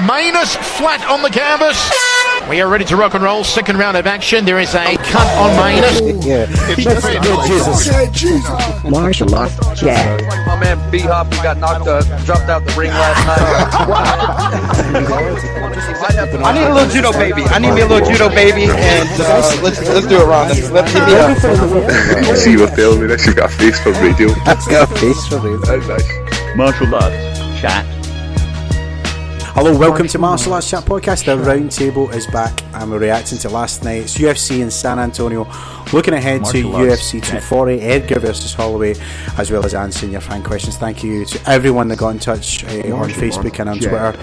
Manus flat on the canvas. We are ready to rock and roll. Second round of action. There is a cut on Manus. Yeah. Jesus. Martial arts chat. My man B-Hop got dropped out the ring last night. I need a little judo baby. I need me a little judo baby, and let's do it, Ron. Let's give me You see what they'll do next? You've got a face for radio. I've got a face for radio. That's nice. Martial arts chat. Hello, welcome to Martial Arts Chat Podcast. The Roundtable is back and we're reacting to last night's UFC in San Antonio. Looking ahead to UFC 240, Edgar versus Holloway, as well as answering your fan questions. Thank you to everyone that got in touch on Facebook and on Twitter.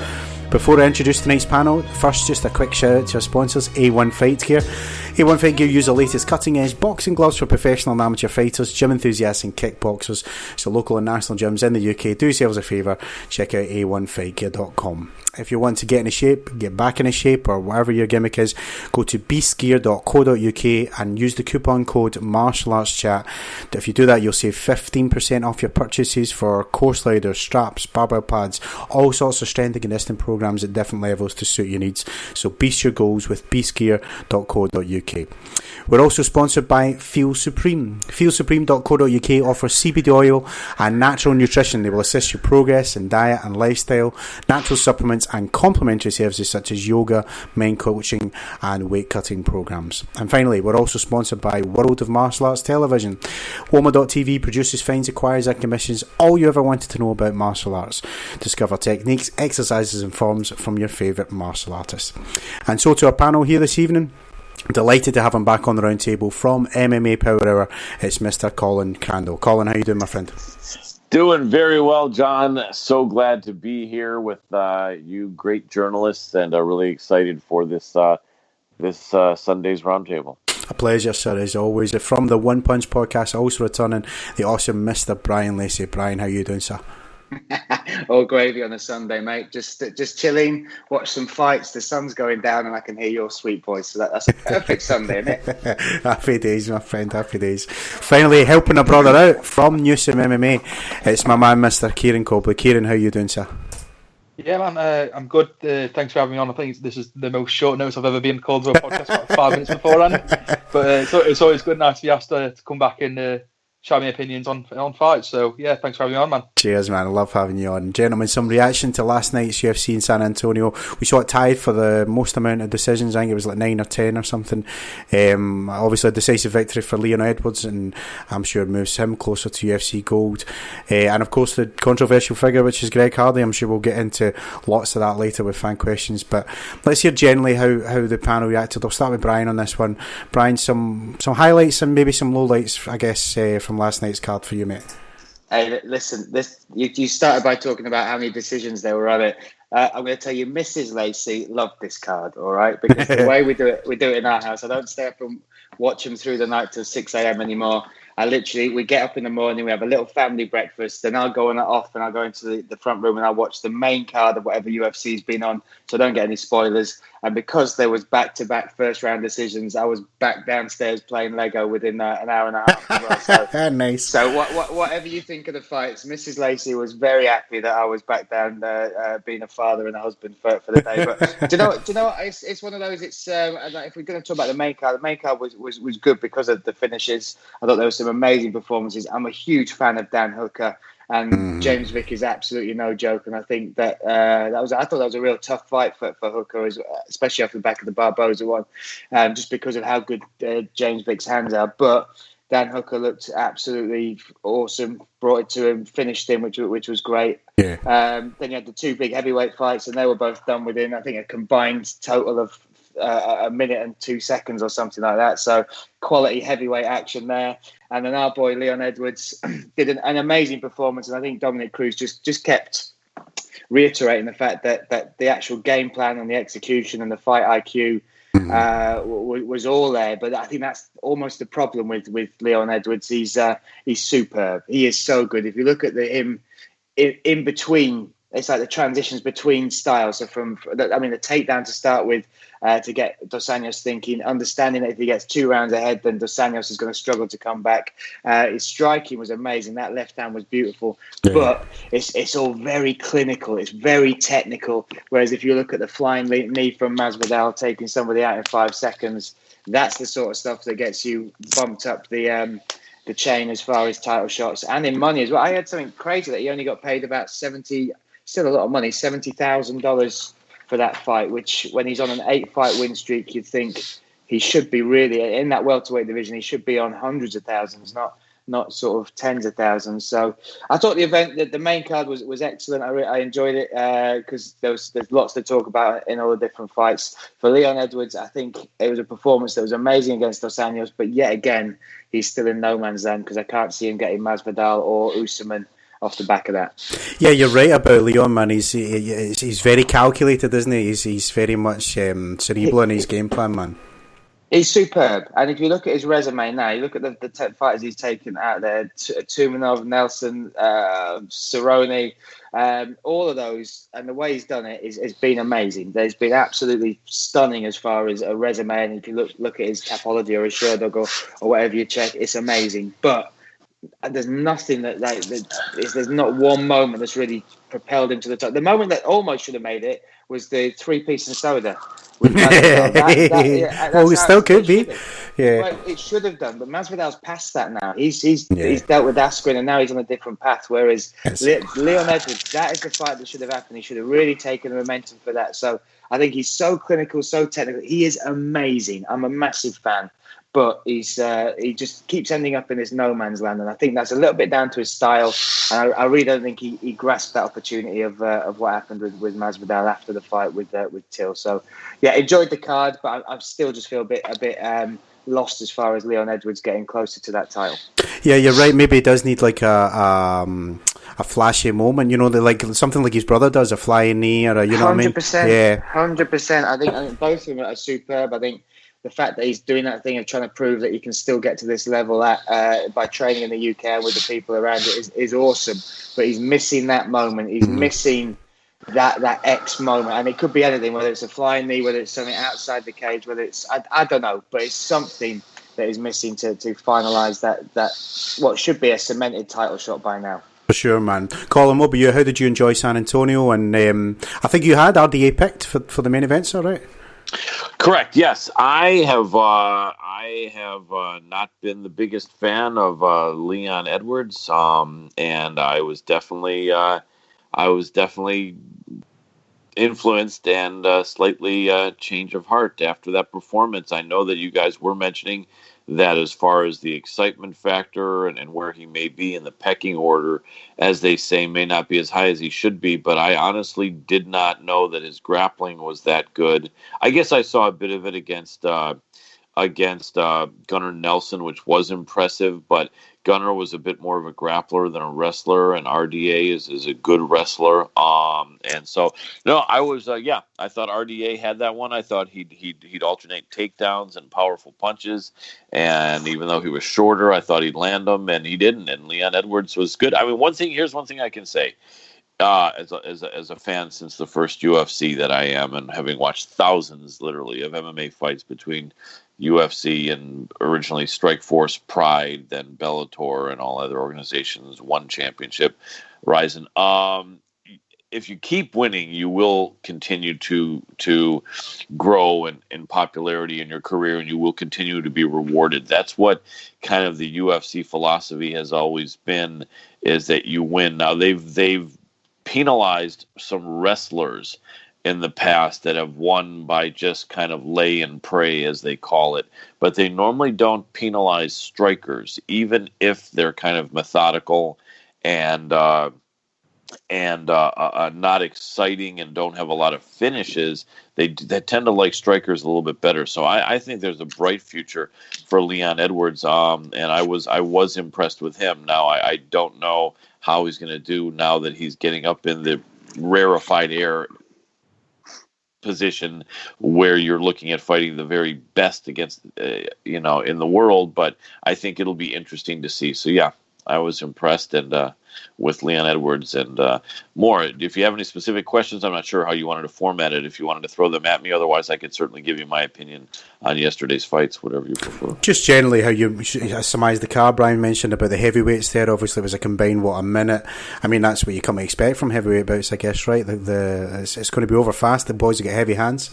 Before I introduce tonight's panel, first just a quick shout out to our sponsors, A1 Fight Gear. A1 Fight Gear use the latest cutting edge boxing gloves for professional and amateur fighters, gym enthusiasts and kickboxers. So local and national gyms in the UK, do yourselves a favour, check out a1fightgear.com. If you want to get in shape, get back in shape, or whatever your gimmick is, go to beastgear.co.uk and use the coupon code MartialArtsChat. If you do that, you'll save 15% off your purchases for core sliders, straps, barbell pads, all sorts of strength and conditioning programs at different levels to suit your needs. So beast your goals with beastgear.co.uk. We're also sponsored by Feel Supreme. FeelSupreme.co.uk offers CBD oil and natural nutrition. They will assist your progress in diet and lifestyle, natural supplements and complementary services such as yoga, mind coaching and weight cutting programs. And finally, we're also sponsored by World of Martial Arts Television. Woma.tv produces, finds, acquires and commissions all you ever wanted to know about martial arts. Discover techniques, exercises and forms from your favourite martial artists. And so to our panel here this evening, delighted to have him back on the round table from MMA Power Hour. It's Mr. Colin Crandall. Colin, how you doing, my friend? Doing very well, John. So glad to be here with you great journalists, and really excited for this Sunday's roundtable. A pleasure, sir, as always. From the One Punch podcast, also returning the awesome Mr. Bryan Lacey. Bryan, how you doing, sir? All gravy on a Sunday, mate. Just chilling, watch some fights. The sun's going down and I can hear your sweet voice. So that's a perfect Sunday, isn't it? Happy days, my friend, happy days. Finally, helping a brother out from Newsome MMA, it's my man, Mr. Kieran Cobley. Kieran, how you doing, sir? Yeah, man, I'm good. Thanks for having me on. I think this is the most short notice I've ever been called to a podcast, about 5 minutes beforehand. But it's always good now to be asked to come back and share my opinions on fights. So yeah, thanks for having me on, man. Cheers, man. I love having you on. Gentlemen, some reaction to last night's UFC in San Antonio. We saw it tied for the most amount of decisions. I think it was like 9 or 10 or something. Obviously a decisive victory for Leon Edwards, and I'm sure it moves him closer to UFC gold. And of course the controversial figure, which is Greg Hardy. I'm sure we'll get into lots of that later with fan questions, but let's hear generally how the panel reacted. I'll start with Bryan on this one. Bryan, some highlights and maybe some lowlights, I guess, from last night's card for you, mate. Hey, listen, you started by talking about how many decisions there were on it. I'm going to tell you, Mrs. Lacey loved this card, all right? Because the way we do it in our house. I don't stay up and watch them through the night till 6 a.m. anymore. We get up in the morning, we have a little family breakfast, then I'll go off and I'll go into the front room and I'll watch the main card of whatever UFC's been on, so I don't get any spoilers. And because there was back-to-back first-round decisions, I was back downstairs playing Lego within an hour and a half as well. So, nice. So whatever you think of the fights, Mrs. Lacey was very happy that I was back down being a father and a husband for the day. But do you know what? It's one of those. It's if we're going to talk about the main card was good because of the finishes. I thought there were some amazing performances. I'm a huge fan of Dan Hooker. And James Vick is absolutely no joke, and I think that I thought that was a real tough fight for Hooker, especially off the back of the Barboza one, just because of how good James Vick's hands are. But Dan Hooker looked absolutely awesome, brought it to him, finished him, which was great. Yeah. Then you had the two big heavyweight fights, and they were both done within, I think, a combined total of a minute and 2 seconds or something like that. So quality heavyweight action there. And then our boy Leon Edwards did an amazing performance, and I think Dominic Cruz just kept reiterating the fact that the actual game plan and the execution and the fight IQ was all there. But I think that's almost the problem with Leon Edwards. He's superb. He is so good. If you look at him in between it's like the transitions between styles. So the takedown to start with, to get Dos Anjos thinking, understanding that if he gets 2 rounds ahead, then Dos Anjos is going to struggle to come back. His striking was amazing. That left hand was beautiful, but it's all very clinical. It's very technical. Whereas if you look at the flying knee from Masvidal, taking somebody out in 5 seconds, that's the sort of stuff that gets you bumped up the chain as far as title shots and in money as well. I had something crazy that he only got paid about still a lot of money, $70,000 for that fight, which when he's on an 8-fight win streak, you'd think he should be really, in that welterweight division, he should be on hundreds of thousands, not sort of tens of thousands. So I thought the main card was excellent. I enjoyed it because there's lots to talk about in all the different fights. For Leon Edwards, I think it was a performance that was amazing against Dos Anjos, but yet again, he's still in no man's land because I can't see him getting Masvidal or Usman off the back of that. Yeah, you're right about Leon, man. He's very calculated, isn't he? He's very much cerebral in his game plan, man. He's superb. And if you look at his resume now, you look at the 10 fighters he's taken out there, Tumanov, Nelson, Cerrone, all of those, and the way he's done it has been amazing. There's been absolutely stunning as far as a resume, and if you look at his Tapology or his Sherdog or whatever you check, it's amazing. But there's nothing there's not one moment that's really propelled him to the top. The moment that almost should have made it was the 3-piece and soda. Well, it still could be. Yeah, well, it should have done, but Masvidal's past that now. He's dealt with Askren, and now he's on a different path. Whereas Leon Edwards, that is the fight that should have happened. He should have really taken the momentum for that. So I think he's so clinical, so technical. He is amazing. I'm a massive fan. But he just keeps ending up in this no man's land, and I think that's a little bit down to his style. And I really don't think he grasped that opportunity of what happened with Masvidal after the fight with Till. So yeah, enjoyed the card, but I still just feel a bit lost as far as Leon Edwards getting closer to that title. Yeah, you're right. Maybe he does need like a flashy moment, like something like his brother does, a flying knee or 100%, Yeah, 100%. I think both of them are superb. I think the fact that he's doing that thing of trying to prove that he can still get to this level by training in the UK and with the people around it is awesome. But he's missing that moment. He's missing that X moment. And it could be anything, whether it's a flying knee, whether it's something outside the cage, whether it's, I don't know, but it's something that is missing to finalise that what should be a cemented title shot by now. For sure, man. Colin, what about you? How did you enjoy San Antonio? And I think you had RDA picked for the main events, all right? Correct. Yes, I have not been the biggest fan of Leon Edwards, and I was definitely influenced and slightly change of heart after that performance. I know that you guys were mentioning that as far as the excitement factor and where he may be in the pecking order, as they say, may not be as high as he should be, but I honestly did not know that his grappling was that good. I guess I saw a bit of it against Gunnar Nelson, which was impressive, but Gunnar was a bit more of a grappler than a wrestler, and RDA is a good wrestler. And so, no, I was, I thought RDA had that one. I thought he'd alternate takedowns and powerful punches, and even though he was shorter, I thought he'd land them, and he didn't. And Leon Edwards was good. I mean, here's one thing I can say. As a fan since the first UFC that I am, and having watched thousands, literally, of MMA fights between UFC and originally Strikeforce, Pride, then Bellator, and all other organizations, One Championship, Ryzen. If you keep winning, you will continue to grow in popularity in your career, and you will continue to be rewarded. That's what kind of the UFC philosophy has always been, is that you win. Now they've penalized some wrestlers in the past that have won by just kind of lay and pray, as they call it, but they normally don't penalize strikers, even if they're kind of methodical and not exciting and don't have a lot of finishes. They tend to like strikers a little bit better. So I think there's a bright future for Leon Edwards, and I was impressed with him. Now I don't know how he's going to do now that he's getting up in the rarefied air position where you're looking at fighting the very best against in the world, but I think it'll be interesting to see. So yeah, impressed and with Leon Edwards and more. If you have any specific questions, I'm not sure how you wanted to format it. If you wanted to throw them at me, otherwise I could certainly give you my opinion on yesterday's fights, whatever you prefer. Just generally how you surmise the card. Brian mentioned about the heavyweights there. Obviously, it was a combined a minute. I mean, that's what you come to expect from heavyweight bouts, I guess, right? It's going to be over fast. The boys get heavy hands.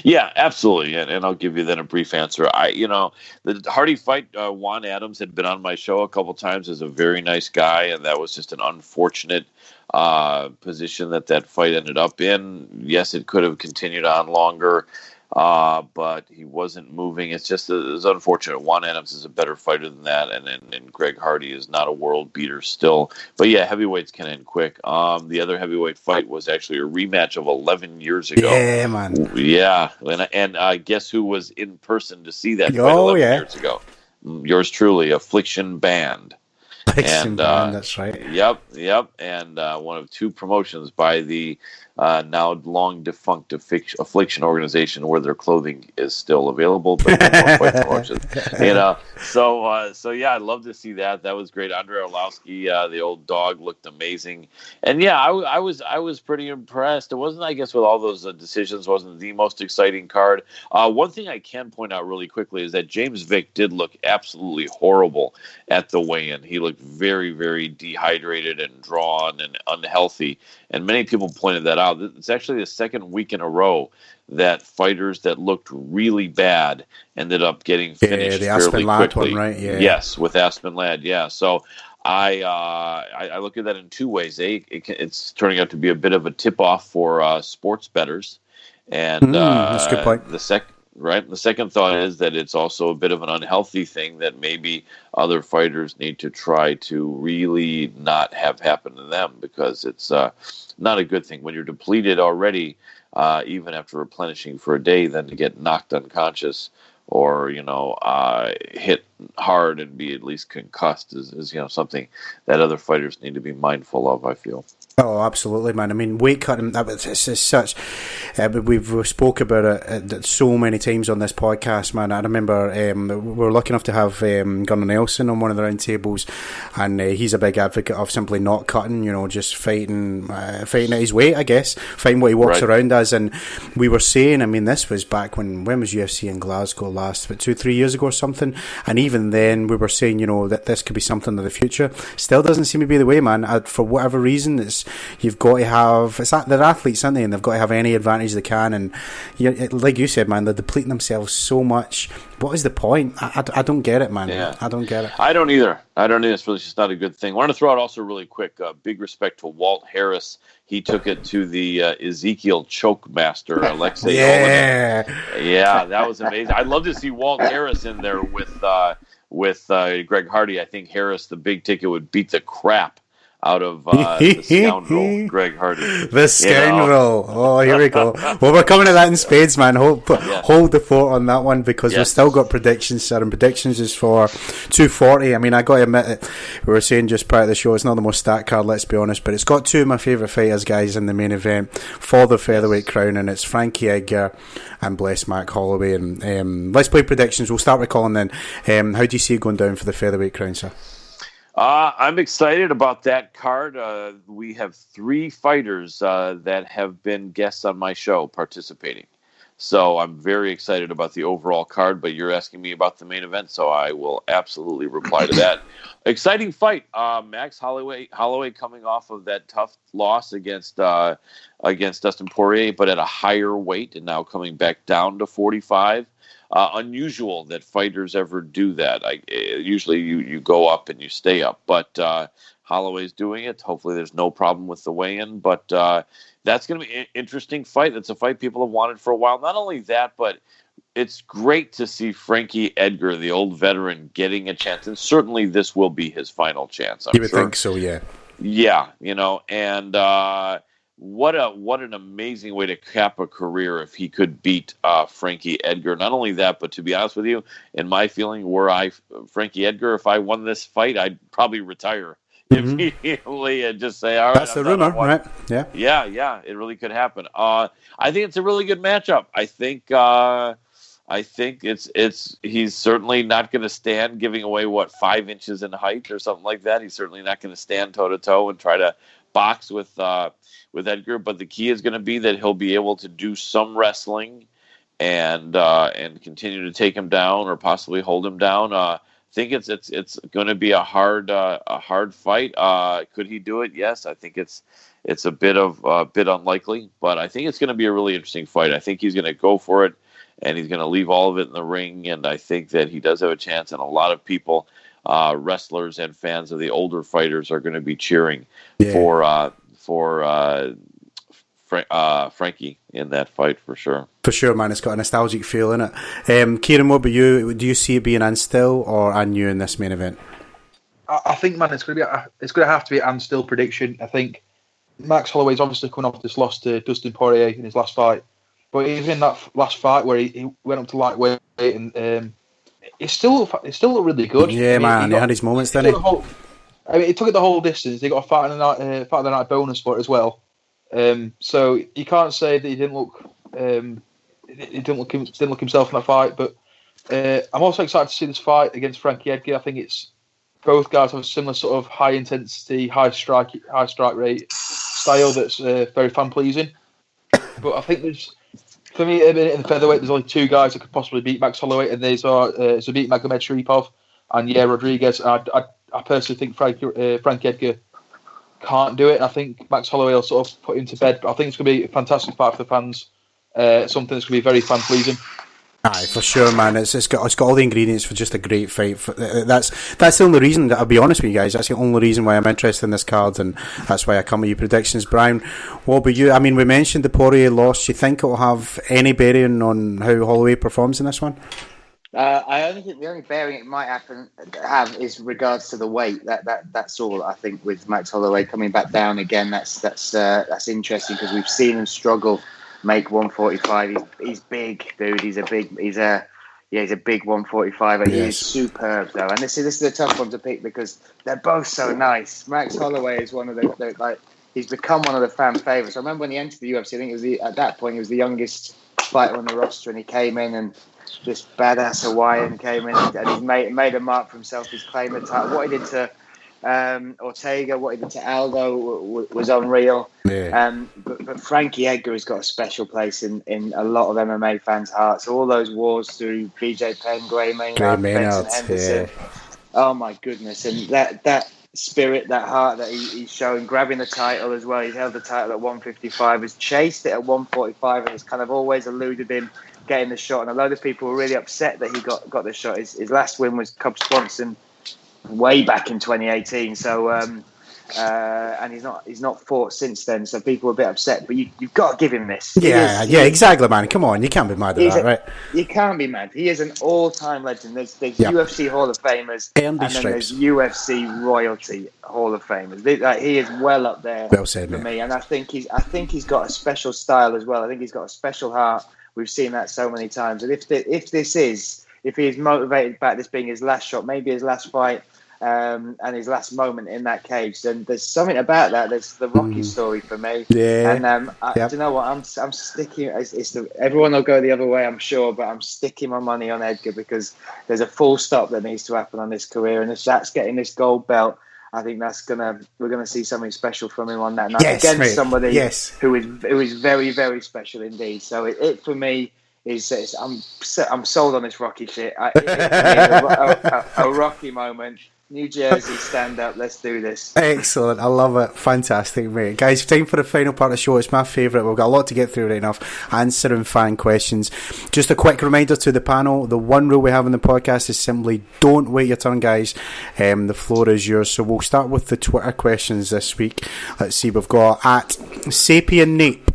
Yeah, absolutely, and I'll give you then a brief answer. The Hardy fight, Juan Adams had been on my show a couple times as a very nice guy, and that was just an unfortunate position that fight ended up in. Yes, it could have continued on longer, but he wasn't moving. It's unfortunate. Juan Adams is a better fighter than that, and Greg Hardy is not a world beater still. But yeah, heavyweights can end quick. The other heavyweight fight was actually a rematch of 11 years ago. Yeah, man. Yeah, and guess who was in person to see that fight 11 years ago? Yours truly, Affliction Band. That's right. Yep. And one of two promotions by the now long defunct Affliction organization, where their clothing is still available, but no more fight promotions. So yeah, I'd love to see that. That was great. Andrei Arlovsky, the old dog, looked amazing, and yeah, I was pretty impressed. It wasn't, I guess, with all those decisions, wasn't the most exciting card. One thing I can point out really quickly is that James Vick did look absolutely horrible at the weigh-in. He looked very, very dehydrated and drawn and unhealthy, and many people pointed that out. It's actually the second week in a row that fighters that looked really bad ended up getting finished fairly quickly. One, right? Yeah. Yes, with Aspen Ladd. Yeah. So I look at that in two ways. It's turning out to be a bit of a tip-off for sports bettors, and that's a good point. The second thought is that it's also a bit of an unhealthy thing that maybe other fighters need to try to really not have happen to them, because it's not a good thing when you're depleted already, even after replenishing for a day, then to get knocked unconscious or hit hard and be at least concussed is something that other fighters need to be mindful of, I feel. Oh, absolutely, man. I mean, weight cutting, it's such... we've spoke about it so many times on this podcast, man. I remember we were lucky enough to have Gunnar Nelson on one of the roundtables, and he's a big advocate of simply not cutting, just fighting at his weight, I guess, fighting what he walks around as. And we were saying, I mean, this was back when was UFC in Glasgow last? About 2-3 years ago or something. And even then, we were saying, that this could be something in the future. Still doesn't seem to be the way, man. For whatever reason, you've got to have... they're athletes, aren't they? And they've got to have any advantage they can. And like you said, man, they're depleting themselves so much. What is the point? I don't get it, man. Yeah. I don't get it. I don't either. It's really just not a good thing. I want to throw out also really quick, big respect to Walt Harris. He took it to the Ezekiel choke master, Alexei Olenek. Yeah, that was amazing. I'd love to see Walt Harris in there with Greg Hardy. I think Harris, the big ticket, would beat the crap out of the scoundrel, Greg Hardy. The scoundrel. Oh, here we go. Well, we're coming to that in spades, man. Hold the fort on that one, because we've still got predictions, sir. And predictions is for 240. I mean, I got to admit it. We were saying just prior to the show, it's not the most stacked card, let's be honest, but it's got two of my favourite fighters, guys, in the main event for the featherweight crown, and it's Frankie Edgar and Bless Mac Holloway. And let's play predictions. We'll start with Colin then. How do you see it going down for the featherweight crown, sir? I'm excited about that card. We have three fighters that have been guests on my show participating. So I'm very excited about the overall card, but you're asking me about the main event, so I will absolutely reply to that. Exciting fight. Max Holloway coming off of that tough loss against Dustin Poirier, but at a higher weight, and now coming back down to 45. Unusual that fighters ever do that. Usually you go up and you stay up, but Holloway's doing it. Hopefully there's no problem with the weigh-in, but that's going to be an interesting fight. That's a fight people have wanted for a while. Not only that, but it's great to see Frankie Edgar, the old veteran, getting a chance, and certainly this will be his final chance. You would think so, yeah. Yeah, and what an amazing way to cap a career if he could beat Frankie Edgar. Not only that, but to be honest with you, in my feeling, Frankie Edgar, if I won this fight, I'd probably retire immediately and just say, all right. That's the rumor, right? Yeah. Yeah, it really could happen. I think it's a really good matchup. I think I think he's certainly not going to stand giving away 5 inches in height or something like that. He's certainly not going to stand toe to toe and try to box with Edgar. But the key is going to be that he'll be able to do some wrestling and continue to take him down or possibly hold him down. I think it's going to be a hard fight. Could he do it? Yes, I think it's a bit unlikely, but I think it's going to be a really interesting fight. I think he's going to go for it, and he's going to leave all of it in the ring. And I think that he does have a chance. And a lot of people, wrestlers and fans of the older fighters, are going to be cheering for Frankie in that fight for sure. For sure, man. It's got a nostalgic feel in it. Kieran, what about you? Do you see it being and still or and new in this main event? I think, man, it's going to have to be an and still prediction. I think Max Holloway's obviously coming off this loss to Dustin Poirier in his last fight, but even in that last fight where he went up to lightweight and it's still really good. Yeah, he had his moments, didn't he? He took it the whole distance. He got a fight of the night bonus for it as well. So you can't say that he didn't look himself in that fight. But I'm also excited to see this fight against Frankie Edgar. I think it's both guys have a similar sort of high intensity, high strike rate style that's very fan pleasing. But I think for me in the featherweight, there's only 2 guys that could possibly beat Max Holloway, and these are Zabit Magomedsharipov and Rodriguez. And I personally think Frankie Edgar can't do it. And I think Max Holloway will sort of put him to bed. But I think it's going to be a fantastic fight for the fans. Something that's going to be very fan pleasing. Aye, for sure, man. It's got all the ingredients for just a great fight. That's the only reason. I'll be honest with you guys. That's the only reason why I'm interested in this card, and that's why I come with your predictions. Bryan, what about you? I mean, we mentioned the Poirier loss. Do you think it will have any bearing on how Holloway performs in this one? I only think the only bearing it might have is regards to the weight. That's all. I think with Max Holloway coming back down again, that's interesting because we've seen him struggle. Make 145. He's big, dude. He's a big 145. He is superb though. And this is a tough one to pick because they're both so nice. Max Holloway is one of the he's become one of the fan favorites. I remember when he entered the UFC. I think at that point he was the youngest fighter on the roster, and he came in and this badass Hawaiian came in and he made a mark for himself. He's claimed the title. What he did to Ortega, what he did to Aldo was unreal. Yeah. But Frankie Edgar has got a special place in a lot of MMA fans' hearts. All those wars through BJ Penn, Gray Maynard, Benson Henderson. Yeah. Oh my goodness! And that spirit, that heart that he's showing, grabbing the title as well. He's held the title at 155, has chased it at 145, and has kind of always eluded him getting the shot. And a load of people were really upset that he got the shot. His last win was Cub Swanson way back in 2018. So and he's not fought since then. So people were a bit upset. But you've got to give him this. Yeah, exactly, man. Come on, you can't be mad at that, right? You can't be mad. He is an all-time legend. There's UFC Hall of Famers, and then there's UFC royalty Hall of Famers. He is well up there well said, for me. And I think he's got a special style as well. I think he's got a special heart. We've seen that so many times. And if he is motivated by this being his last shot, maybe his last fight, and his last moment in that cage, then there's something about that. There's the Rocky story for me. Yeah. And do you know what? I'm sticking. Everyone will go the other way, I'm sure, but I'm sticking my money on Edgar because there's a full stop that needs to happen on this career, and if that's getting this gold belt, I think we're gonna see something special from him on that night against somebody who is very, very special indeed. So it for me is I'm sold on this Rocky shit. A Rocky moment. New Jersey, stand up, let's do this. Excellent, I love it. Fantastic, mate. Guys, time for the final part of the show. It's my favourite. We've got a lot to get through right now, answering fan questions. Just a quick reminder to the panel, the one rule we have in the podcast is simply don't wait your turn, guys. The floor is yours. So we'll start with the Twitter questions this week. Let's see, we've got at Sapien Nape,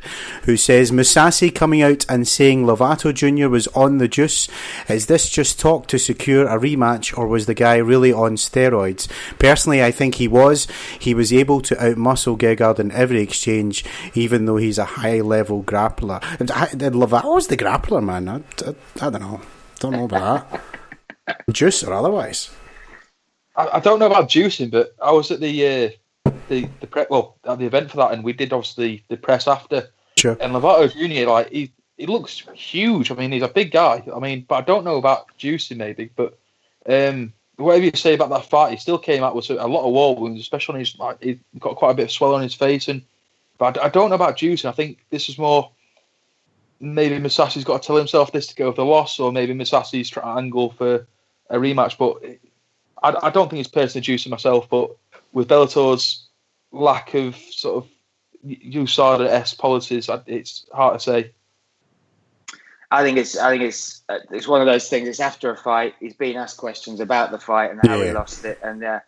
who says, Musashi coming out and saying Lovato Jr. was on the juice. Is this just talk to secure a rematch, or was the guy really on steroids? Personally, I think he was. He was able to outmuscle Gegard in every exchange, even though he's a high-level grappler. Lovato was the grappler, man. I don't know. Don't know about that. Juice or otherwise? I don't know about juicing, but I was at the event for that, and we did obviously the press after. Sure. And Lovato Jr., he looks huge. I mean, he's a big guy. I mean, but I don't know about juicing maybe. But whatever you say about that fight, he still came out with a lot of war wounds, especially on his he got quite a bit of swelling on his face. But I don't know about juicing. I think this is more. Maybe Musasi's got to tell himself this to go for the loss, or maybe Musasi's trying to angle for a rematch. But I don't think it's personally juicing myself. But with Bellator's lack of sort of USADA-esque policies, it's hard to say. I think it's one of those things. It's after a fight. He's been asked questions about the fight and how he lost it, and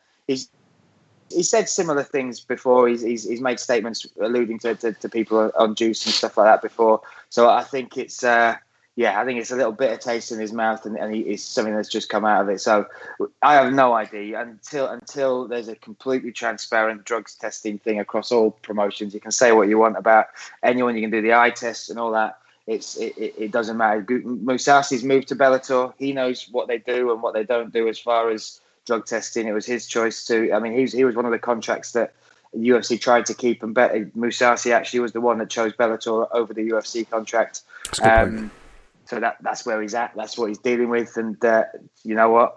he said similar things before. He's made statements alluding to people on juice and stuff like that before. So I think it's I think it's a little bitter taste in his mouth, and it's something that's just come out of it. So I have no idea until there's a completely transparent drugs testing thing across all promotions. You can say what you want about anyone. You can do the eye tests and all that. It doesn't matter. Musasi's moved to Bellator. He knows what they do and what they don't do as far as drug testing. It was his choice to. I mean, he was one of the contracts that the UFC tried to keep, and Musasi actually was the one that chose Bellator over the UFC contract. So that's where he's at. That's what he's dealing with, and you know what?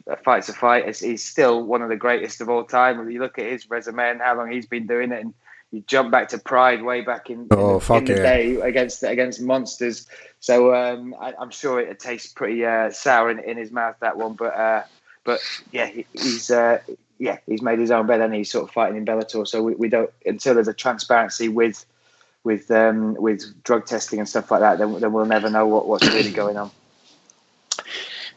A fight's a fight. He's still one of the greatest of all time. When you look at his resume and how long he's been doing it, and you jump back to Pride way back in the day against monsters. So I'm sure it tastes pretty sour in his mouth, that one, But yeah, he's made his own bed, and he's sort of fighting in Bellator. So we don't, until there's a transparency with drug testing and stuff like that, then we'll never know what's really going on.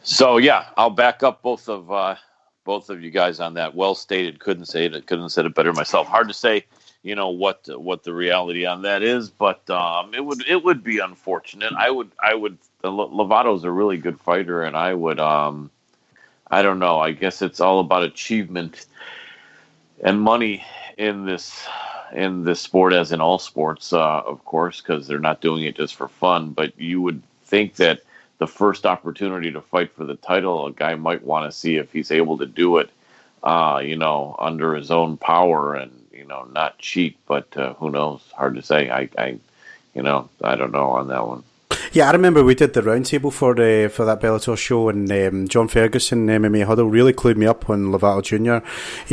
So yeah, I'll back up both of you guys on that. Well stated. Couldn't say it. Couldn't have said it better myself. Hard to say, what the reality on that is, but it would be unfortunate. I would. Lovato's a really good fighter, and I would. I don't know. I guess it's all about achievement and money in this sport, as in all sports, of course, because they're not doing it just for fun. But you would think that the first opportunity to fight for the title, a guy might want to see if he's able to do it, under his own power and not cheat. But who knows? Hard to say. I don't know on that one. Yeah, I remember we did the roundtable for that Bellator show, and John Ferguson, MMA Huddle, really clued me up on Lovato Jr.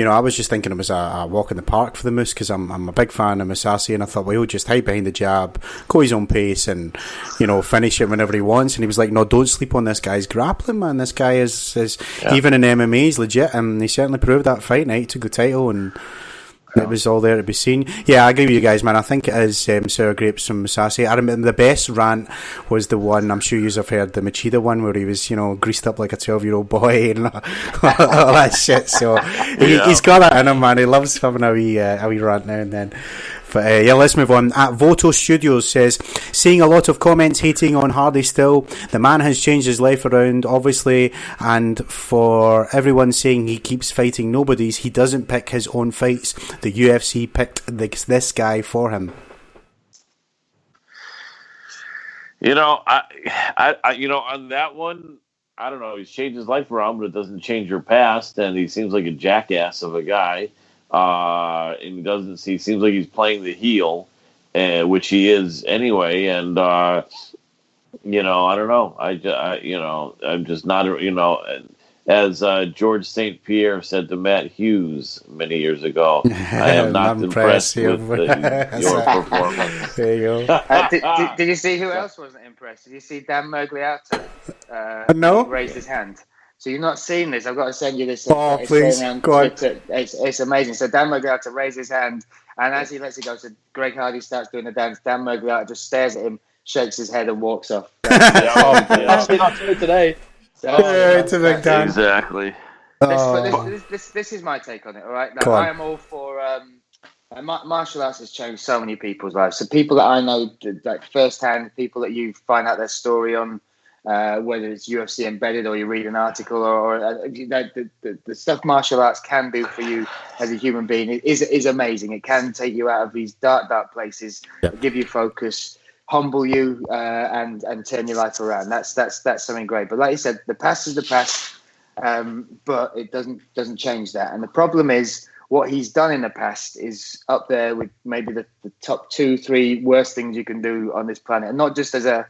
I was just thinking it was a walk in the park for the Moose, because I'm a big fan of Musasi, and I thought, well, he'll just hide behind the jab, go his own pace, and finish it whenever he wants. And he was like, no, don't sleep on this guy's grappling, man. This guy is even in MMA, he's legit, and he certainly proved that fight night, took the title, and it was all there to be seen. Yeah, I agree with you guys, man. I think it is sour grapes from Musasi. I remember the best rant was the one, I'm sure you have heard, the Machida one, where he was, greased up like a 12-year-old boy and all that shit. So he's got that in him, man. He loves having a wee rant now and then. But let's move on. At Voto Studios says, seeing a lot of comments hating on Hardy still. The man has changed his life around, obviously, and for everyone saying he keeps fighting nobodies, he doesn't pick his own fights. The UFC picked this guy for him. On that one, I don't know. He's changed his life around, but it doesn't change your past, and he seems like a jackass of a guy. And he seems like he's playing the heel, which he is anyway. And I don't know. I'm just not. As George St. Pierre said to Matt Hughes many years ago, I am not impressed with your performance. There you go. Did you see who else wasn't impressed? Did you see Dan Mergliato? No. Raise his hand. So you've not seen this. I've got to send you this. Oh, please, go on. It's amazing. So Dan Mergliato raised his hand, and as he lets it go, so Greg Hardy starts doing the dance. Dan Mergliato just stares at him, shakes his head, and walks off. I've seen that today. It's a big Dan. Exactly. This is my take on it. All right. Now, I am all for. Martial arts has changed so many people's lives. So people that I know, like firsthand, people that you find out their story on. Whether it's UFC Embedded or you read an article or the stuff martial arts can do for you as a human being is amazing. It can take you out of these dark places, give you focus, humble you, and turn your life around. That's something great. But like you said, the past is the past, but it doesn't change that. And the problem is what he's done in the past is up there with maybe the top 2-3 worst things you can do on this planet, and not just as a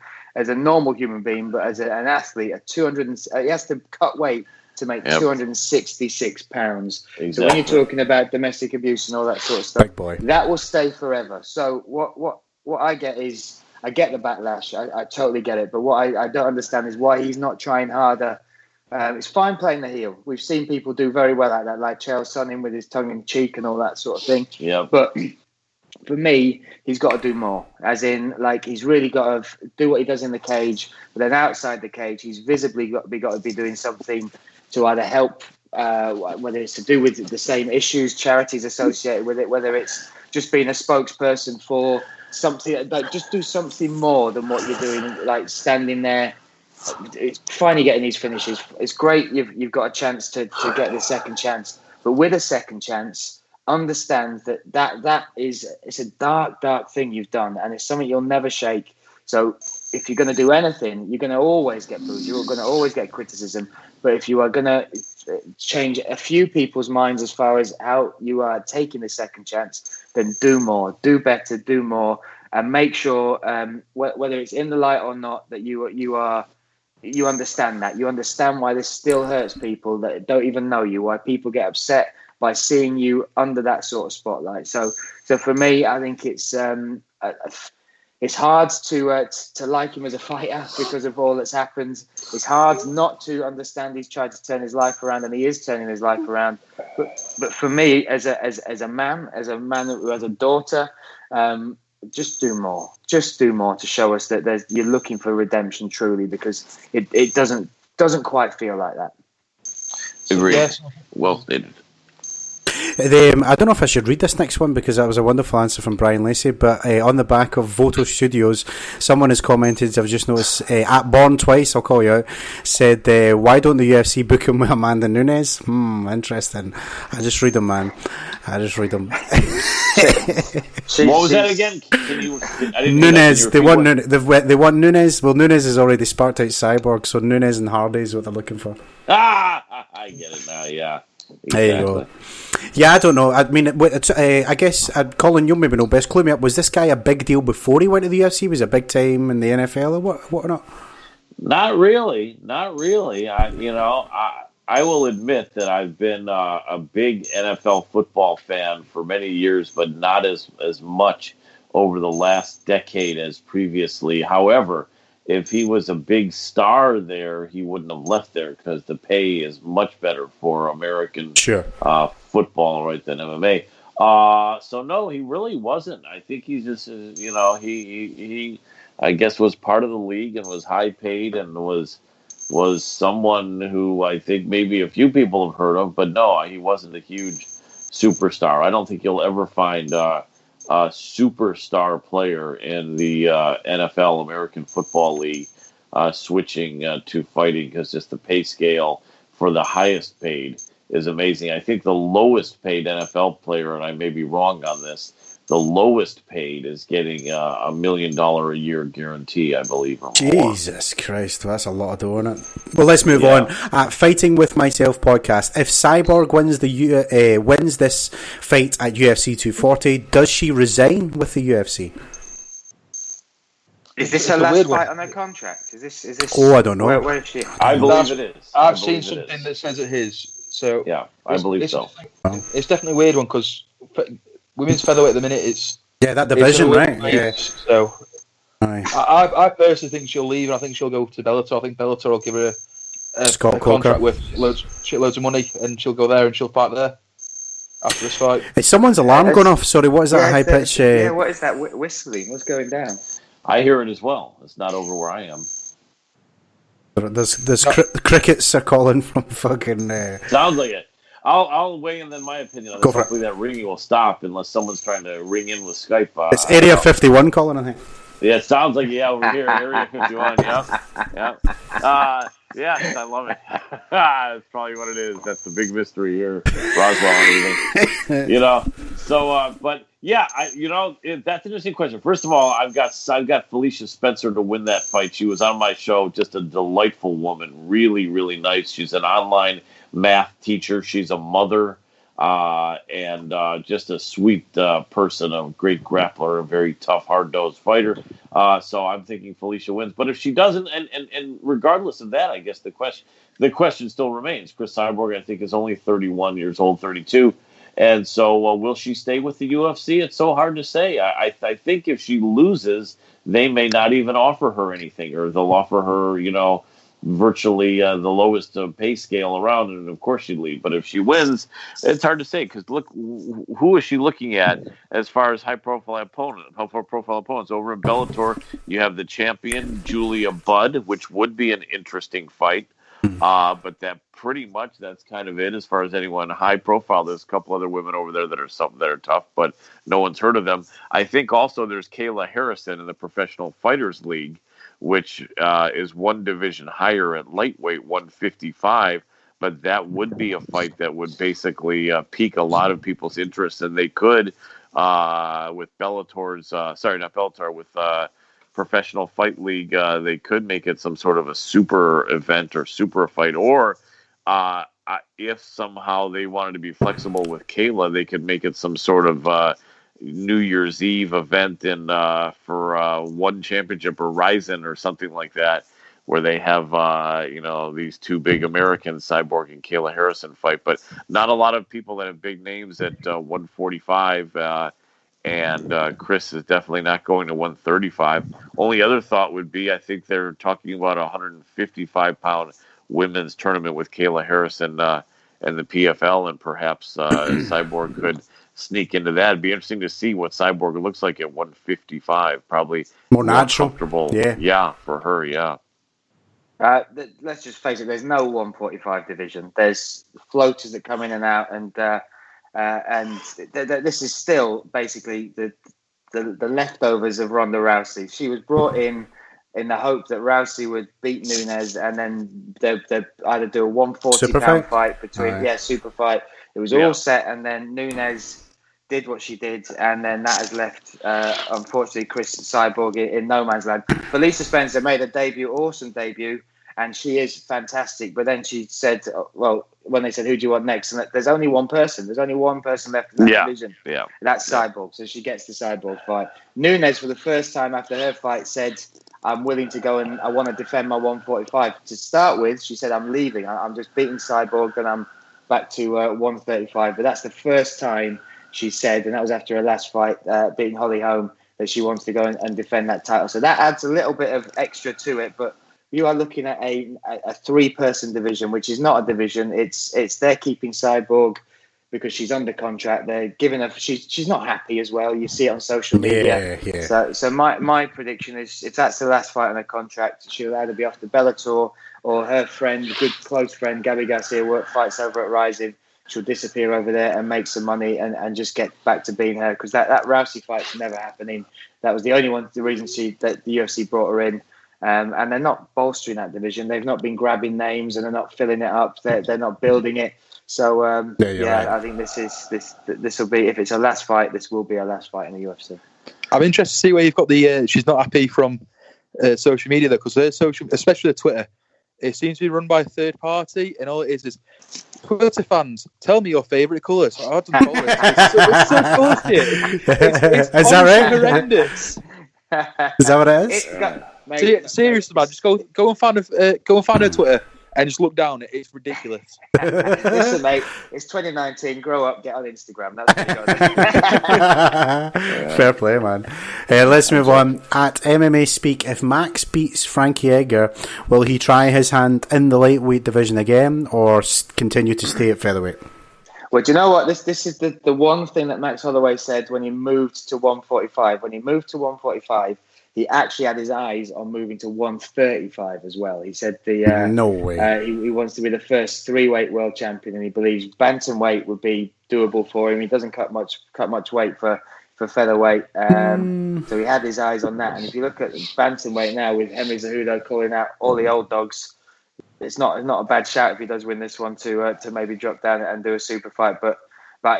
normal human being, but as an athlete. He has to cut weight to make 266 pounds. Exactly. So when you're talking about domestic abuse and all that sort of stuff, Big boy. that will stay forever. So what I get is, I get the backlash. I totally get it. But what I don't understand is why he's not trying harder. It's fine playing the heel. We've seen people do very well at that, like Chael Sonnen with his tongue in cheek and all that sort of thing. Yeah. But for me, he's got to do more. As in, like, he's really got to do what he does in the cage, but then outside the cage, he's visibly got to be doing something to either help, whether it's to do with the same issues, charities associated with it, whether it's just being a spokesperson for something, like just do something more than what you're doing, like standing there. It's finally getting these finishes. It's great you've got a chance to get the second chance, but with a second chance, understand that it's a dark thing you've done, and it's something you'll never shake. So if you're going to do anything, you're going to always get booed. You're going to always get criticism. But if you are going to change a few people's minds as far as how you are taking the second chance, then do more, do better, do more, and make sure whether it's in the light or not that you understand that. You understand why this still hurts people that don't even know you, why people get upset by seeing you under that sort of spotlight. So for me, I think it's hard to like him as a fighter because of all that's happened. It's hard not to understand he's tried to turn his life around, and he is turning his life around. But for me, as a man who has a daughter, just do more. Just do more to show us that you're looking for redemption truly, because it doesn't quite feel like that. Agreed. Yes. Well stated. I don't know if I should read this next one because that was a wonderful answer from Bryan Lacey, but on the back of Voto Studios, someone has commented, I've just noticed, at Born Twice, I'll call you out, said, why don't the UFC book him with Amanda Nunes? Interesting. I just read them, man. I just read them. What was that again? Nunes. They want Nunes. Well, Nunes is already sparked out Cyborg, so Nunes and Hardy is what they're looking for. I get it now, yeah. Exactly. There you go. Yeah, I don't know. I mean, I guess, Colin, you'll maybe know best. Clue me up. Was this guy a big deal before he went to the UFC? Was he a big time in the NFL or what or not? Not really. I will admit that I've been a big NFL football fan for many years, but not as much over the last decade as previously. However, if he was a big star there, he wouldn't have left there because the pay is much better for American football, right, than MMA. So no, he really wasn't. I think he's just, he I guess was part of the league and was high paid and was someone who I think maybe a few people have heard of, but no, he wasn't a huge superstar. I don't think you'll ever find a superstar player in the NFL, American Football League, switching to fighting, because just the pay scale for the highest paid is amazing. I think the lowest paid NFL player, and I may be wrong on this, the lowest paid is getting $1 million a year guarantee, I believe. Or Jesus Christ, that's a lot of dough, isn't it? Well, let's move on. Fighting with Myself podcast. If Cyborg wins this fight at UFC 240, does she resign with the UFC? Is this her last fight on her contract? Is this? Oh, I don't know. Where is she? I believe it is. I've seen something that says it is. So yeah, I believe so. It's definitely a weird one because women's featherweight at the minute, it's that division, right? Yeah. So I personally think she'll leave, and I think she'll go to Bellator. I think Bellator will give her a contract with shitloads of money, and she'll go there and she'll fight there after this fight. Is someone's alarm going off? Sorry, what is that high pitch? What is that whistling? What's going down? I hear it as well. It's not over where I am. There's crickets are calling from fucking. Sounds like it. I'll weigh in then my opinion on this. Hopefully that ringing will stop unless someone's trying to ring in with Skype. It's Area 51 calling, I think. Yeah, it sounds like over here, Area 51. Yeah. Yes, I love it. That's probably what it is. That's the big mystery here, Roswell and everything. So, but yeah, that's an interesting question. First of all, I've got Felicia Spencer to win that fight. She was on my show, just a delightful woman, really, really nice. She's an online math teacher. She's a mother. and just a sweet person, a great grappler, a very tough, hard-nosed fighter. So I'm thinking Felicia wins. But if she doesn't, and regardless of that, I guess the question still remains. Chris Cyborg, I think, is only 31 years old, 32. And so will she stay with the UFC? It's so hard to say. I think if she loses, they may not even offer her anything, or they'll offer her, virtually the lowest pay scale around, and of course she'd leave. But if she wins, it's hard to say, because look, who is she looking at as far as high-profile opponents? Over in Bellator, you have the champion, Julia Budd, which would be an interesting fight. But that's kind of it as far as anyone high profile. There's a couple other women over there that are tough, but no one's heard of them. I think also there's Kayla Harrison in the Professional Fighters League, which is one division higher at lightweight, 155. But that would be a fight that would basically pique a lot of people's interest, and they could with Professional Fight League, they could make it some sort of a super event or super fight, or if somehow they wanted to be flexible with Kayla, they could make it some sort of New Year's Eve event for One Championship or Ryzen or something like that, where they have these two big Americans, Cyborg and Kayla Harrison, fight. But not a lot of people that have big names at 145. And Chris is definitely not going to 135. Only other thought would be, I think they're talking about a 155-pound women's tournament with Kayla Harrison and the PFL, and perhaps Cyborg could sneak into that. It'd be interesting to see what Cyborg looks like at 155. Probably more natural. Comfortable. Yeah, for her, yeah. Let's just face it, there's no 145 division. There's floaters that come in and out, and this is still basically the leftovers of Ronda Rousey. She was brought in the hope that Rousey would beat Nunes, and then they'd either do a 140-pound fight between super fight. It was all set, and then Nunes did what she did, and then that has left, unfortunately, Chris Cyborg in no man's land. Felicia Spencer made a awesome debut, and she is fantastic. But then she said, when they said, who do you want next? And there's only one person. There's only one person left in that division. Yeah. That's Cyborg. So she gets the Cyborg fight. Nunes, for the first time after her fight, said, I'm willing to go and I want to defend my 145. To start with, she said, I'm leaving. I'm just beating Cyborg and I'm back to 135. But that's the first time she said, and that was after her last fight, beating Holly Holm, that she wants to go and defend that title. So that adds a little bit of extra to it. But you are looking at a three-person division, which is not a division. It's they're keeping Cyborg because she's under contract. They're giving her. She's not happy as well. You see it on social media. Yeah. So my prediction is, if that's the last fight on her contract, she'll either be off to Bellator, or her friend, good close friend Gabby Garcia, fights over at Rising. She'll disappear over there and make some money and just get back to being her, because that Rousey fight's never happening. That was the reason that the UFC brought her in. And they're not bolstering that division. They've not been grabbing names, and they're not filling it up. They're not building it. So right. I think this will be, if it's a last fight, this will be a last fight in the UFC. I'm interested to see where you've got the she's not happy from social media, though, because her social, especially Twitter, it seems to be run by a third party, and all it is Twitter fans, tell me your favourite colours. I don't know. It's so bullshit. It's is that right? Horrendous. Is that what it is? Seriously, man, just go and find her Twitter and just look down. It's ridiculous. Listen, mate, it's 2019. Grow up, get on Instagram. That's what you got. Fair play, man. Let's move on. At MMA Speak, if Max beats Frankie Edgar, will he try his hand in the lightweight division again, or continue to stay at featherweight? Well, do you know what? This is the one thing that Max Holloway said when he moved to 145. When he moved to 145, he actually had his eyes on moving to 135 as well. He said no way. He wants to be the first three-weight world champion, and he believes bantamweight would be doable for him. He doesn't cut much weight for featherweight, so he had his eyes on that. And if you look at bantamweight now, with Henry Cejudo calling out all the old dogs, it's not a bad shout if he does win this one to maybe drop down and do a super fight. But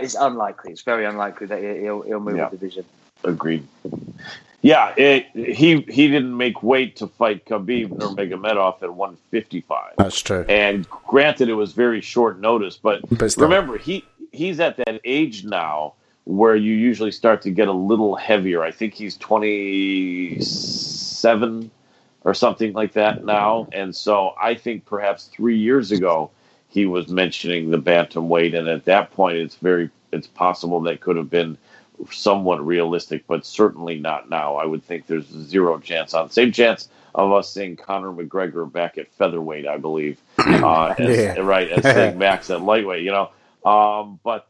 it's unlikely. It's very unlikely that he'll move the division. Agreed. Yeah, he didn't make weight to fight Khabib Nurmagomedov at 155. That's true. And granted, it was very short notice, but remember, he he's at that age now where you usually start to get a little heavier. I think he's 27 or something like that now. And so I think perhaps 3 years ago he was mentioning the bantamweight, and at that point it's possible that could have been somewhat realistic, but certainly not now. I would think there's zero chance same chance of us seeing Conor McGregor back at featherweight, I believe, as seeing Max at lightweight, but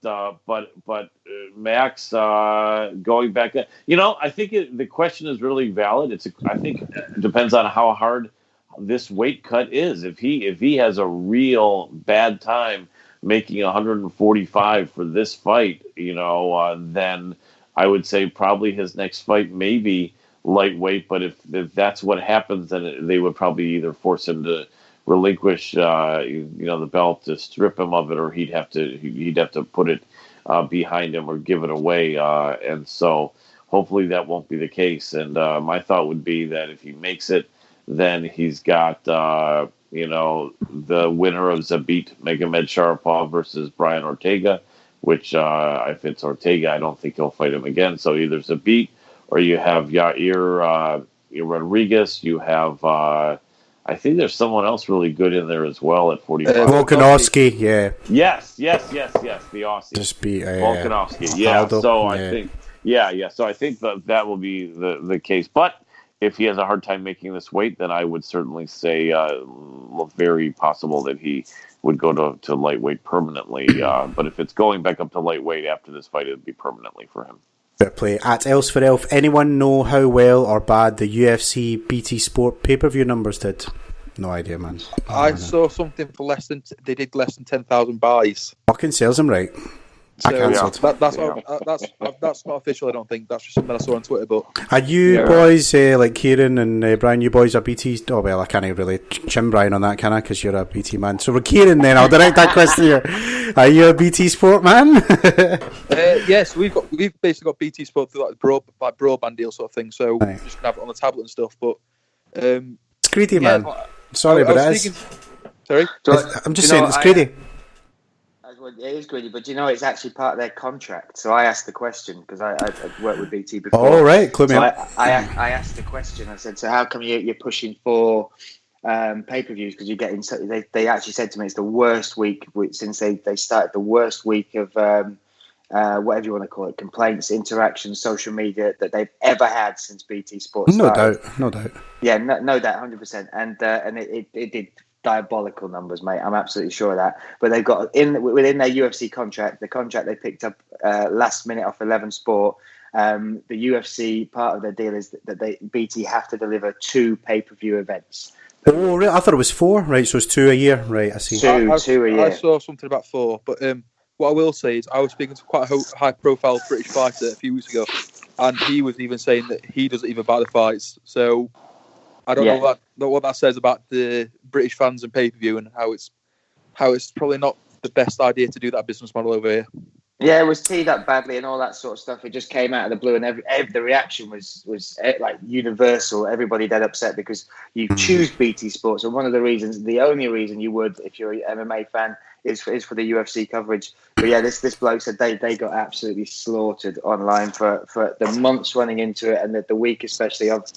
Max going back, I think the question is really valid. I think it depends on how hard this weight cut is. If he has a real bad time making 145 for this fight, then I would say probably his next fight may be lightweight. But if that's what happens, then they would probably either force him to relinquish, the belt, to strip him of it, or he'd have to put it behind him or give it away. And so hopefully that won't be the case. And my thought would be that if he makes it, then he's got the winner of Zabit Magomedsharipov versus Bryan Ortega, which if it's Ortega, I don't think he'll fight him again. So either Zabit, or you have Yair Rodriguez. You have I think there's someone else really good in there as well at 45. Volkanovski, yeah. Yes, the Aussie. Just beat Volkanovski. Yeah. Aldo, So I think So I think that will be the case. But if he has a hard time making this weight, then I would certainly say very possible that he would go to lightweight permanently. But if it's going back up to lightweight after this fight, it would be permanently for him. Fair play. At Else for Elf, anyone know how well or bad the UFC BT Sport pay-per-view numbers did? No idea, man. I saw something for they did less than 10,000 buys. Fucking sells them right. So that's not official, I don't think. That's just something I saw on Twitter. But are you boys, like Kieran and Bryan, you boys are BT? Oh, well, I can't really chim Bryan on that, can I? Because you're a BT man. So for Kieran, then, I'll direct that question here. Are you a BT Sport man? Yes, we've basically got BT Sport through broadband deal sort of thing. So we're just gonna have it on the tablet and stuff. But it's greedy, man. Sorry, but it is. Sorry, I'm just saying it's greedy. It is greedy, but it's actually part of their contract. So I asked the question because I worked with BT before. Oh, right, clue me up. I asked the question. I said, so how come you're pushing for pay-per-views? Because you're getting. They actually said to me it's the worst week since they started. The worst week of whatever you want to call it, complaints, interactions, social media that they've ever had since BT Sports started. No doubt. Yeah, no doubt, 100%. And it did diabolical numbers, mate. I'm absolutely sure of that. But they've got within their UFC contract, the contract they picked up last minute off 11 Sport. The UFC part of their deal is that BT have to deliver 2 pay-per-view events. Oh, really? I thought it was 4. Right, so it's 2 a year. Right, I see. 2 a year. I saw something about 4, but what I will say is I was speaking to quite a high-profile British fighter a few weeks ago, and he was even saying that he doesn't even buy the fights. So I don't know what that says about the British fans and pay-per-view, and how it's probably not the best idea to do that business model over here. Yeah, it was teed up badly and all that sort of stuff. It just came out of the blue, and the reaction was like universal. Everybody dead upset because you choose BT Sports, and the only reason you would, if you're an MMA fan, is for the UFC coverage. But yeah, this bloke said they got absolutely slaughtered online for the months running into it, and the week especially of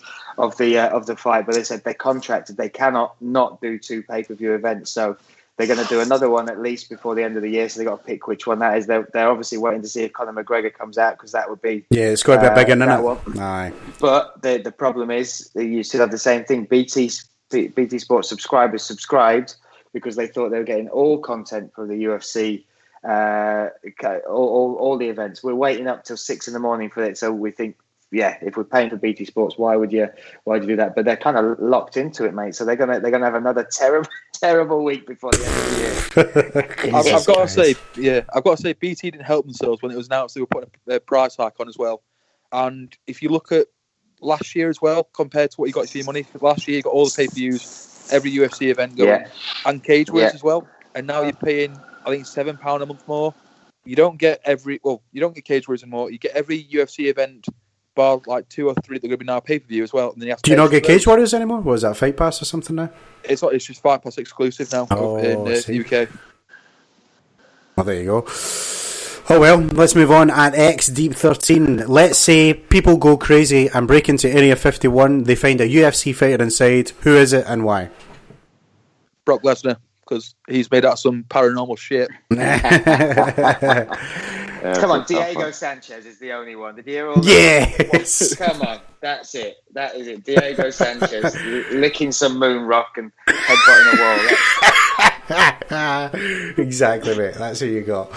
the fight. But they said they're contracted; they cannot not do 2 pay-per-view events. So they're going to do another one at least before the end of the year. So they got to pick which one that is. They're obviously waiting to see if Conor McGregor comes out, because that would be it's got to be a big one, isn't it? Aye. But the problem is you still have the same thing. BT Sports subscribers subscribed because they thought they were getting all content from the UFC, all the events. We're waiting up till 6 a.m. for it, so we think, if we're paying for BT Sports, why would you do that? But they're kind of locked into it, mate. So they're gonna have another terrible week before the end of the year. I've got to say, BT didn't help themselves when it was announced they were putting a price hike on as well. And if you look at last year as well, compared to what you got for your money, last year you got all the pay-per-views, every UFC event going, and Cage Warriors as well. And now you're paying, I think, £7 a month more. You don't get Cage Warriors anymore. You get every UFC event, bar like 2 or 3 that are going to be now pay-per-view as well. And then you have to do you not get Cage Warriors anymore? Was that Fight Pass or something now? It's just Fight Pass exclusive now in the UK. Well, there you go. Oh well, let's move on. At X Deep 13, let's say people go crazy and break into Area 51. They find a UFC fighter inside. Who is it and why? Brock Lesnar, because he's made out of some paranormal shit. Come on, Diego Sanchez is the only one. Did you hear all that? Yes. Come on, that's it. That is it. Diego Sanchez licking some moon rock and headbutting a wall. Exactly, mate. That's who you got.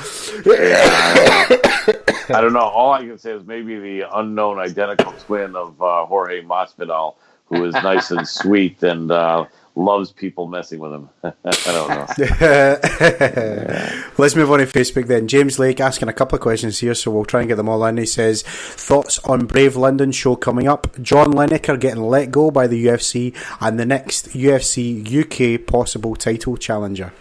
I don't know. All I can say is maybe the unknown identical twin of Jorge Masvidal, who is nice and sweet and loves people messing with him. I don't know. Let's move on to Facebook then. James Lake asking a couple of questions here, so we'll try and get them all in. He says, thoughts on Brave London show coming up, John Lineker getting let go by the UFC, and the next UFC UK possible title challenger.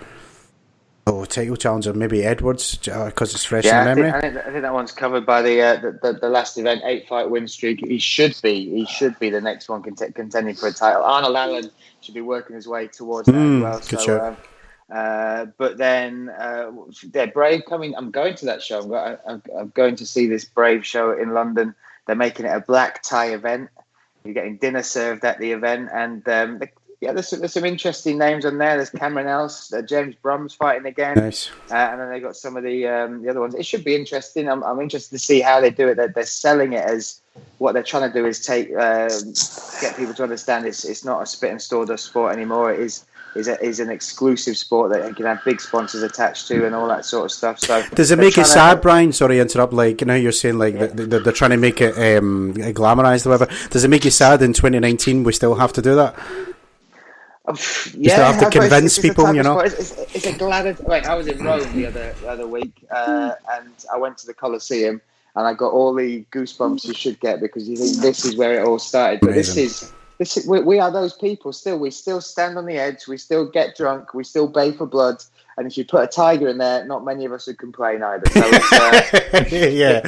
Oh, title challenger, maybe Edwards, because it's fresh in memory. I think that one's covered by the last event, 8-fight win streak. He should be the next one contending for a title. Arnold Allen should be working his way towards that as well. Good show. But then, Brave coming. I'm going to that show. I'm going to see this Brave show in London. They're making it a black tie event. You're getting dinner served at the event, and there's some interesting names on there. There's Cameron Else, James Brum's fighting again. Nice. And then they got some of the other ones. It should be interesting. I'm interested to see how they do it. They're selling it as what they're trying to do is get people to understand it's not a spit and sawdust sport anymore. It is an exclusive sport that you can have big sponsors attached to and all that sort of stuff. So does it make it sad, Brian? Sorry to interrupt. Like, you know, you're saying like they're trying to make it glamorized or whatever. Does it make you sad in 2019 we still have to do that? You still have to convince people, you know. It's a glad. Wait, I was in Rome the other week, and I went to the Colosseum, and I got all the goosebumps you should get because you think this is where it all started. But Amazing. we are those people still. We still stand on the edge. We still get drunk. We still bay for blood. And if you put a tiger in there, not many of us would complain either. So you're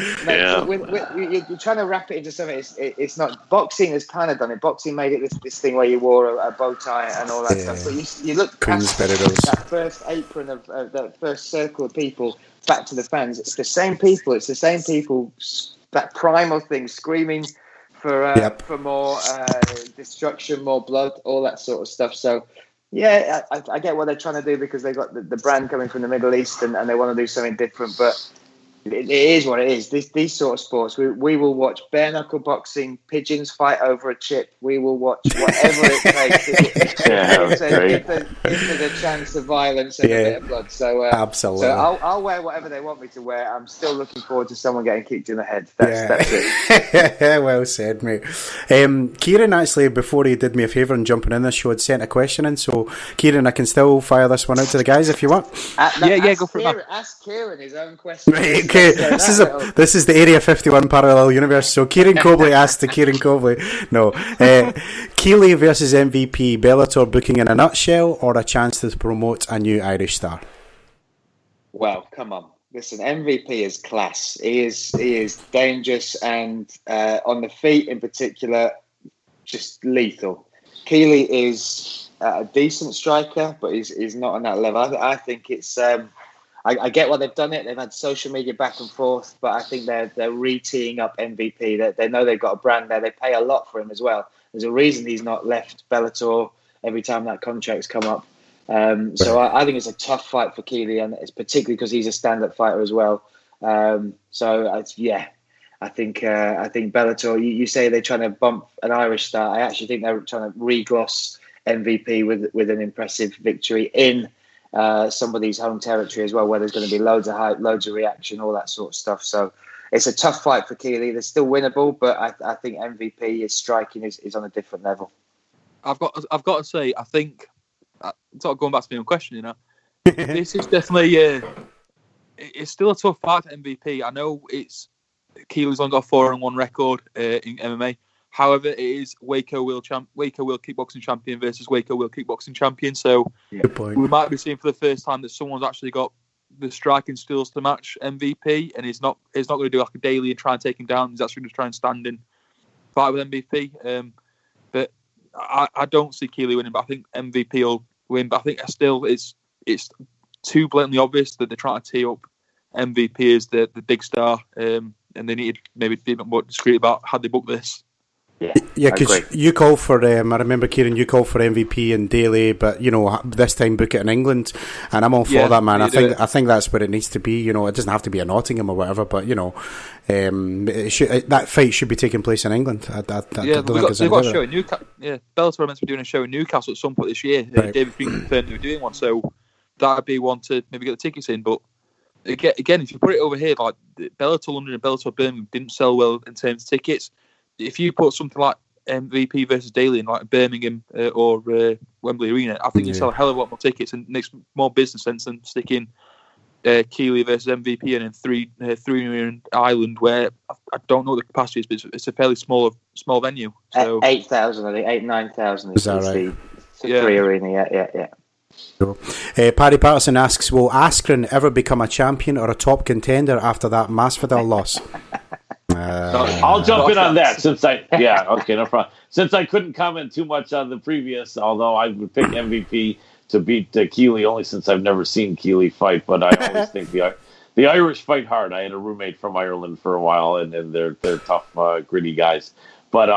trying to wrap it into something. It's not. Boxing has kind of done it. Boxing made it this thing where you wore a bow tie and all that stuff. But you look past that first apron of that first circle of people back to the fans. It's the same people. It's the same people. That primal thing screaming for more destruction, more blood, all that sort of stuff. So. Yeah, I get what they're trying to do because they got the brand coming from the Middle East and they want to do something different. But it is what it is. These sort of sports, we will watch bare knuckle boxing, pigeons fight over a chip. We will watch whatever it takes if there's a chance of violence and a bit of blood. So absolutely. So I'll wear whatever they want me to wear. I'm still looking forward to someone getting kicked in the head. That's it. Well said, mate. Kieran actually, before he did me a favour and jumping in this show, had sent a question in. So Kieran, I can still fire this one out to the guys if you want. Go for it. Ask Kieran his own question. Right, okay, this is the Area 51 parallel universe. So Kieran Cobley asked to Kieran Cobley. No, Keeley versus MVP, Bellator booking in a nutshell or a chance to promote a new Irish star? Well, come on. Listen, MVP is class. He is dangerous and on the feet in particular, just lethal. Keeley is a decent striker, but he's not on that level. I think it's. I get why they've done it. They've had social media back and forth, but I think they're re-teeing up MVP. They know they've got a brand there. They pay a lot for him as well. There's a reason he's not left Bellator every time that contract's come up. So I think it's a tough fight for Keeley, and it's particularly because he's a stand-up fighter as well. I think Bellator. You say they're trying to bump an Irish star. I actually think they're trying to re-gloss MVP with an impressive victory in somebody's home territory as well, where there's going to be loads of hype, loads of reaction, all that sort of stuff. So it's a tough fight for Keeley. They're still winnable, but I think MVP, his striking is on a different level. I've got to say, I think, sort of going back to my own question, you know, this is definitely it's still a tough fight for MVP. I know Keeley's only got a 4-1 record in MMA. However, it is Waco World Kickboxing Champion versus Waco World Kickboxing Champion. So we might be seeing for the first time that someone's actually got the striking skills to match MVP, and he's not going to do like a daily and try and take him down. He's actually going to try and stand in fight with MVP. But I don't see Keeley winning, but I think MVP will win. But I think still it's too blatantly obvious that they're trying to tee up MVP is the big star, and they needed maybe be a bit more discreet about how they book this. Yeah, because you call for, I remember, Kieran, you call for MVP and Daly, but, this time book it in England, and I'm all for that, man. I think that's where it needs to be. It doesn't have to be in Nottingham or whatever, but, that fight should be taking place in England. They've got a show in Newcastle. Yeah, Bellator are meant to be doing a show in Newcastle at some point this year. Right. David Green confirmed they were doing one, so that would be one to maybe get the tickets in, but again, if you put it over here, like Bellator London and Bellator Birmingham didn't sell well in terms of tickets. If you put something like MVP versus Daly in like Birmingham or Wembley Arena, I think you sell a hell of a lot more tickets and it makes more business sense than sticking Keeley versus MVP and in three in Ireland, where I don't know what the capacity is, but it's a fairly small venue. So 8,000, I think 9,000 is that right? The three arena. Yeah. Cool. Paddy Patterson asks, will Askren ever become a champion or a top contender after that Masvidal loss? I'll jump in on that since no problem. Since I couldn't comment too much on the previous, although I would pick MVP to beat Keeley only since I've never seen Keeley fight, but I always think the Irish fight hard. I had a roommate from Ireland for a while, and they're tough, gritty guys. But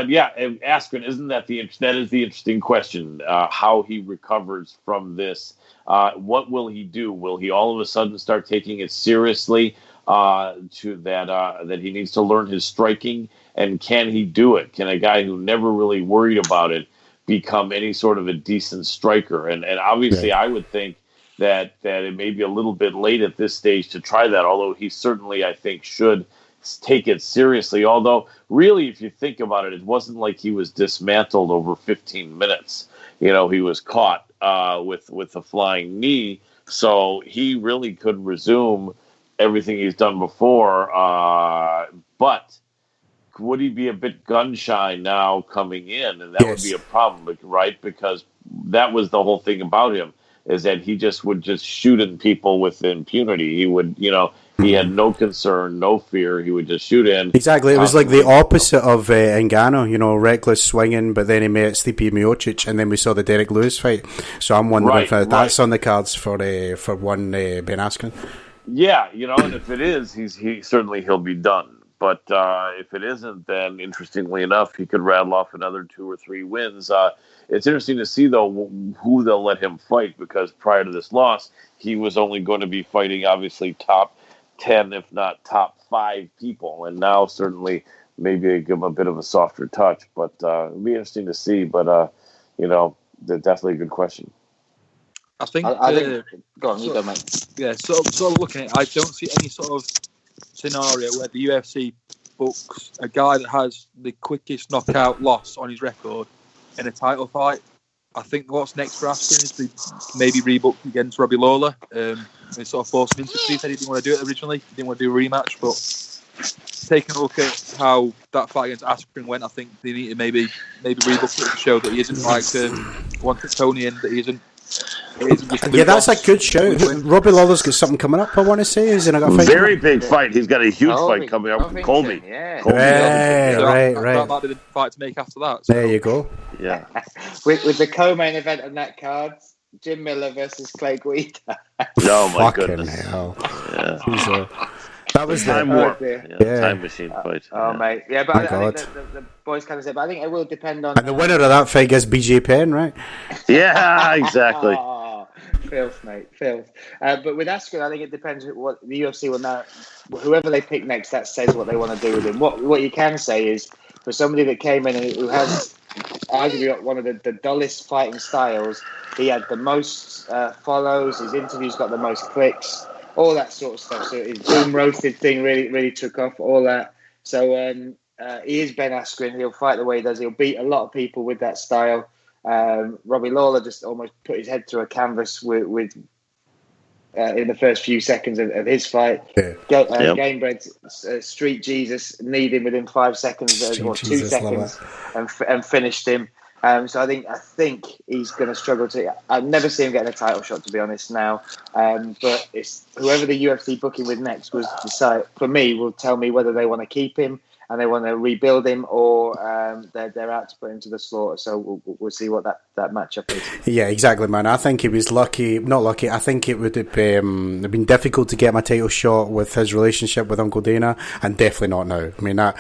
yeah, Askren, that is the interesting question? How he recovers from this? What will he do? Will he all of a sudden start taking it seriously? That he needs to learn his striking, and can he do it? Can a guy who never really worried about it become any sort of a decent striker? And obviously, I would think that it may be a little bit late at this stage to try that. Although he certainly, I think, should take it seriously. Although, really, if you think about it, it wasn't like he was dismantled over 15 minutes. He was caught with a flying knee, so he really could resume everything he's done before, but would he be a bit gun shy now coming in? And that would be a problem, right? Because that was the whole thing about him, is that he would shoot in people with impunity. He would, he had no concern, no fear. He would just shoot in. Exactly. It was like the opposite of Ngannou, reckless swinging, but then he met Stipe Miocic, and then we saw the Derek Lewis fight. So I'm wondering if that's on the cards for one Ben Askren. Yeah, and if it is, he'll be done. But if it isn't, then interestingly enough, he could rattle off another 2 or 3 wins. It's interesting to see, though, who they'll let him fight, because prior to this loss, he was only going to be fighting, obviously, top 10, if not top 5 people. And now, certainly, maybe they give him a bit of a softer touch. But it'll be interesting to see. But, definitely a good question. I think. Go on, you go, mate. Yeah, sort of looking at it, I don't see any sort of scenario where the UFC books a guy that has the quickest knockout loss on his record in a title fight. I think what's next for Askren is to maybe rebook against Robbie Lawler. They sort of forced him into it. He said he didn't want to do it originally. He didn't want to do a rematch, but taking a look at how that fight against Askren went, I think they need to maybe rebook it to show that he isn't like one Tony and that he isn't. Yeah, that's a good shout. Robbie Lawler's got something coming up, I want to say. He's in a fight. Very big fight. He's got a huge fight coming up with Cobley. Yeah. Right. That might be the fight to make after that. So. There you go. Yeah. with the co-main event on that card, Jim Miller versus Clay Guida. Oh my Fucking goodness. Hell. Yeah. That was the time warp. Time machine fight. Mate. Yeah, but I think the boys kind of say, but I think it will depend on. And the winner of that fight is BJ Penn, right? Yeah, exactly. Filth, mate, filth. But with Askren, I think it depends what the UFC will now. Whoever they pick next, that says what they want to do with him. What you can say is, for somebody that came in and who has arguably one of the dullest fighting styles, he had the most follows. His interviews got the most clicks. All that sort of stuff. So his boom roasted thing really took off. All that. So he is Ben Askren. He'll fight the way he does. He'll beat a lot of people with that style. Robbie Lawler just almost put his head through a canvas with in the first few seconds of his fight. Gamebred Street Jesus kneed him within 5 seconds or 2 seconds and finished him. So I think he's going to struggle to. I've never seen him getting a title shot, to be honest. Now, but it's whoever the UFC booking with next was decide for me will tell me whether they want to keep him and they want to rebuild him, or they're out to put him to the slaughter. So we'll see what that matchup is. Yeah, exactly, man. I think he was lucky. Not lucky. I think it would have been difficult to get my title shot with his relationship with Uncle Dana, and definitely not now. I mean, that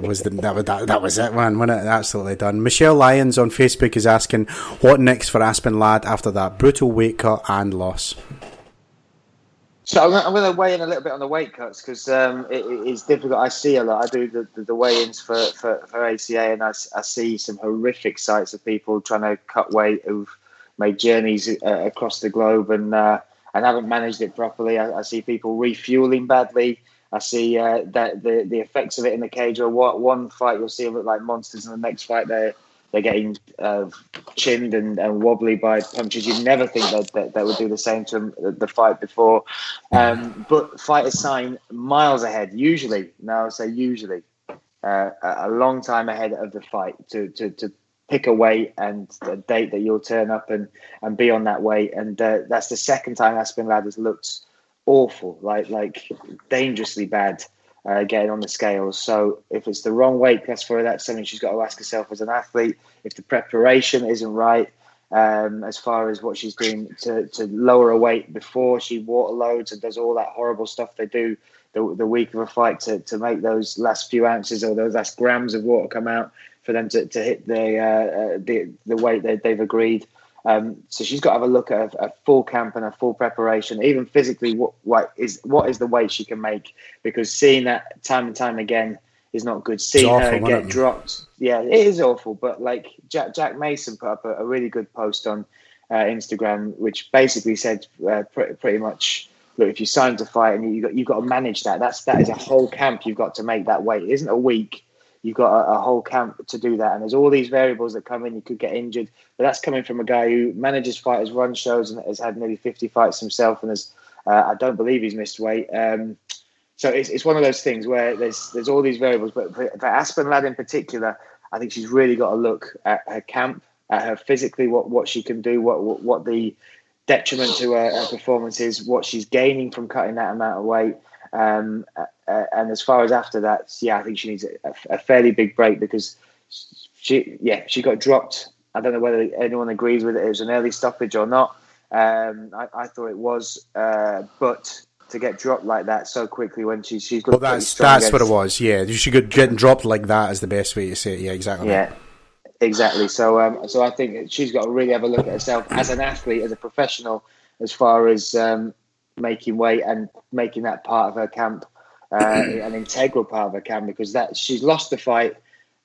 was it, man. Wasn't it? Absolutely done. Michelle Lyons on Facebook is asking, what next for Aspen Ladd after that brutal weight cut and loss? So I'm going to weigh in a little bit on the weight cuts because it is difficult. I see a lot. I do the weigh-ins for ACA, and I see some horrific sights of people trying to cut weight who've made journeys across the globe and haven't managed it properly. I see people refueling badly. I see that the effects of it in the cage. Or one fight you'll see them look like monsters, and the next fight they're getting chinned and wobbly by punches. You'd never think that would do the same to them the fight before. But fighters sign miles ahead, usually. Now I say usually, a long time ahead of the fight to pick a weight and a date that you'll turn up and be on that weight. And that's the second time Aspen Ladd has looked awful, like dangerously bad. Getting on the scales. So if it's the wrong weight class for her, that's something she's got to ask herself as an athlete. If the preparation isn't right, as far as what she's doing to lower her weight before she water loads and does all that horrible stuff they do the week of a fight to make those last few ounces or those last grams of water come out for them to hit the weight that they've agreed. So she's got to have a look at a full camp and a full preparation, even physically. What is the weight she can make? Because seeing that time and time again is not good. Seeing her get dropped, yeah, it is awful. But like Jack Mason put up a really good post on Instagram, which basically said pretty much, look, if you sign to fight and you've got to manage that. That is a whole camp you've got to make that weight. It isn't a week. You've got a whole camp to do that. And there's all these variables that come in. You could get injured. But that's coming from a guy who manages fighters, runs shows, and has had nearly 50 fights himself. And I don't believe he's missed weight. So it's one of those things where there's all these variables. But for Aspen Ladd in particular, I think she's really got to look at her camp, at her physically, what she can do, what the detriment to her performance is, what she's gaining from cutting that amount of weight. And as far as after that, yeah, I think she needs a fairly big break because she got dropped. I don't know whether anyone agrees with it. It was an early stoppage or not. I thought it was, but to get dropped like that so quickly when she's well, that's what it was. Yeah, she got getting dropped like that is the best way to say it. Yeah, exactly. Yeah, exactly. So I think she's got to really have a look at herself as an athlete, as a professional, as far as making weight and making that part of her camp an integral part of her camp, because that she's lost the fight.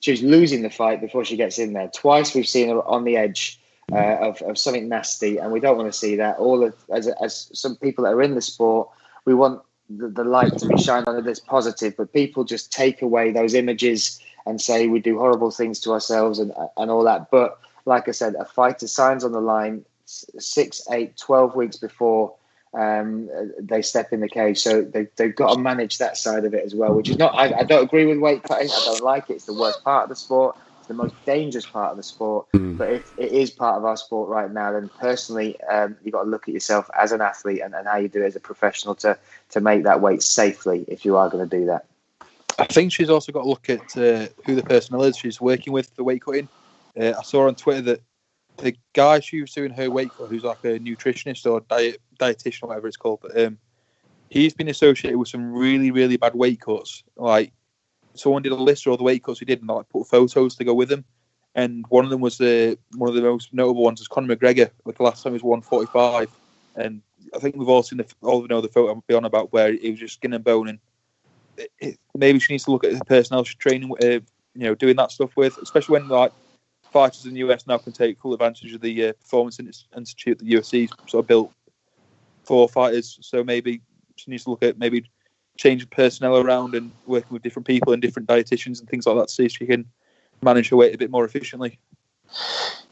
She's losing the fight before she gets in there. Twice we've seen her on the edge of something nasty, and we don't want to see that. As some people that are in the sport, we want the light to be shined on this positive, but people just take away those images and say we do horrible things to ourselves and all that. But like I said, a fighter signs on the line 6, 8, 12 weeks before they step in the cage, so they've got to manage that side of it as well, which is not. I don't agree with weight cutting. I don't like it. It's the worst part of the sport. It's the most dangerous part of the sport. But if it is part of our sport right now, then personally, you've got to look at yourself as an athlete and how you do it as a professional to make that weight safely if you are going to do that. I think she's also got to look at who the personnel is she's working with for weight cutting. I saw on Twitter that the guy she was doing her weight cut, who's like a nutritionist or dietitian or whatever it's called, but he's been associated with some really, really bad weight cuts. Like, someone did a list of all the weight cuts he did and like put photos to go with them. And one of them was one of the most notable ones was Conor McGregor. Like the last time he was 145, and I think we've all seen the photo I'm on about where he was just skin and bone. And maybe she needs to look at the personnel she's training, doing that stuff with, especially when like fighters in the US now can take full advantage of the performance institute that the UFC sort of built for fighters. So maybe she needs to look at maybe changing personnel around and working with different people and different dietitians and things like that to see if she can manage her weight a bit more efficiently.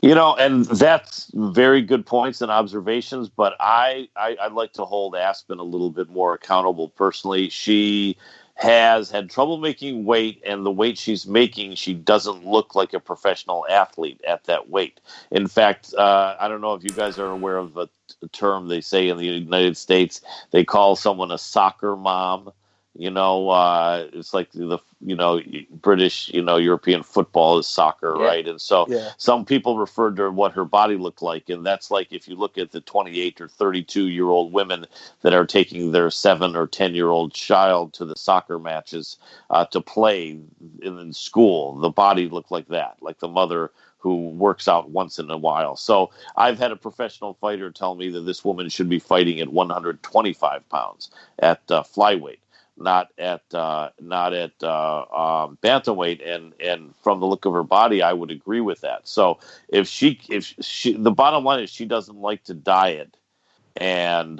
And that's very good points and observations, but I'd like to hold Aspen a little bit more accountable personally. She has had trouble making weight, and the weight she's making, she doesn't look like a professional athlete at that weight. In fact, I don't know if you guys are aware of a term they say in the United States. They call someone a soccer mom. It's like the British, European football is soccer, right? And so some people referred to what her body looked like, and that's like if you look at the 28 or 32-year-old women that are taking their 7 or 10-year-old child to the soccer matches to play in school, the body looked like that, like the mother who works out once in a while. So I've had a professional fighter tell me that this woman should be fighting at 125 pounds at flyweight. Not at bantamweight, and from the look of her body, I would agree with that. So if she, the bottom line is she doesn't like to diet, and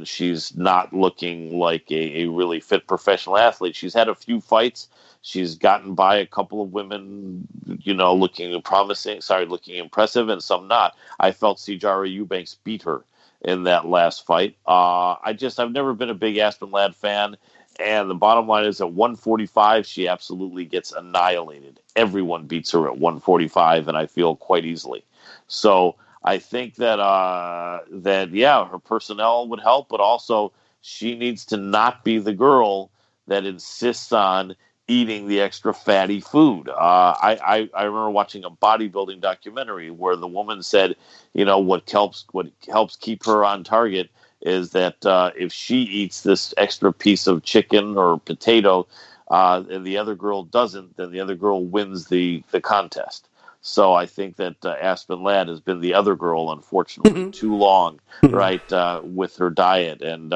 she's not looking like a really fit professional athlete. She's had a few fights. She's gotten by a couple of women, looking impressive, and some not. I felt Sijara Eubanks beat her in that last fight. I've never been a big Aspen Ladd fan, and the bottom line is at 145, she absolutely gets annihilated. Everyone beats her at 145, and I feel quite easily. So I think that her personnel would help, but also she needs to not be the girl that insists on eating the extra fatty food. I remember watching a bodybuilding documentary where the woman said, what helps keep her on target is that if she eats this extra piece of chicken or potato and the other girl doesn't, then the other girl wins the contest. So I think that Aspen Ladd has been the other girl, unfortunately, too long, right, with her diet, and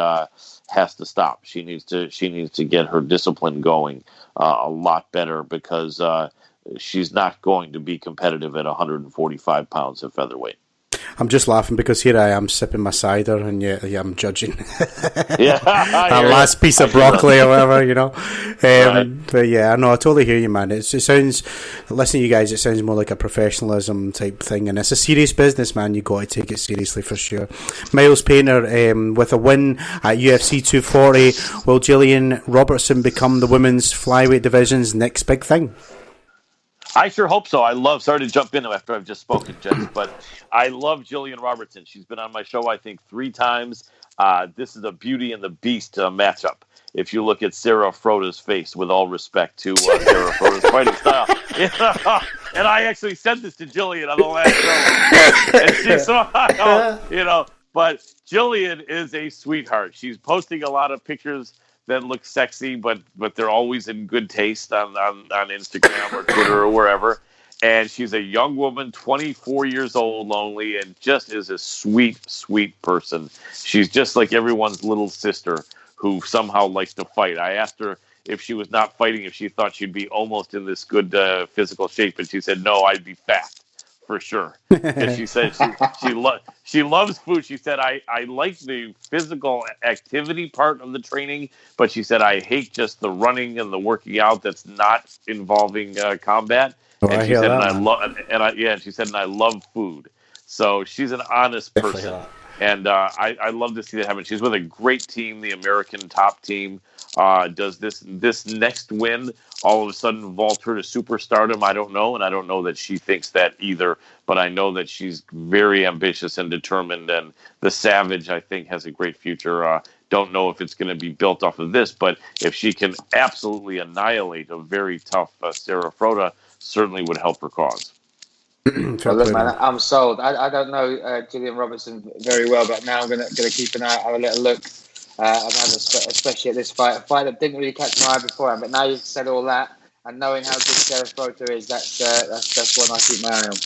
has to stop. She needs to get her discipline going a lot better, because she's not going to be competitive at 145 pounds of featherweight. I'm just laughing because here I am sipping my cider, and I'm judging that last piece of broccoli or whatever, But yeah, no, I totally hear you, man. It sounds, listening to you guys, it sounds more like a professionalism type thing, and it's a serious business, man. You got to take it seriously for sure. Miles Painter, with a win at UFC 240, will Gillian Robertson become the women's flyweight division's next big thing? I sure hope so. Sorry to jump in after I've just spoken, gents, but I love Gillian Robertson. She's been on my show, I think, 3 times. This is a Beauty and the Beast matchup. If you look at Sarah Froda's face, with all respect to Sarah Froda's fighting style. And I actually said this to Gillian on the last show. And she saw, but Gillian is a sweetheart. She's posting a lot of pictures that look sexy, but they're always in good taste on Instagram or Twitter or wherever. And she's a young woman, 24 years old, only, and just is a sweet, sweet person. She's just like everyone's little sister who somehow likes to fight. I asked her if she was not fighting, if she thought she'd be almost in this good physical shape, and she said, no, I'd be fat. For sure. And she said she loves food. She said, I like the physical activity part of the training, but she said, I hate just the running and the working out that's not involving combat. Oh, and I she hear said, that, she said, and I love food. So she's an honest person. And I love to see that happen. She's with a great team, the American top team. Does this next win all of a sudden vault her to superstardom? I don't know, and I don't know that she thinks that either. But I know that she's very ambitious and determined, and the Savage, I think, has a great future. Don't know if it's going to be built off of this, but if she can absolutely annihilate a very tough Sarah Froda, certainly would help her cause. Well, look, man, I'm sold. I don't know Gillian Robertson very well, but now I'm gonna keep an eye, have a little look, especially at this fight. A fight that didn't really catch my eye beforehand, but now you've said all that, and knowing how good Sarah Froda is, that's one I keep my eye on.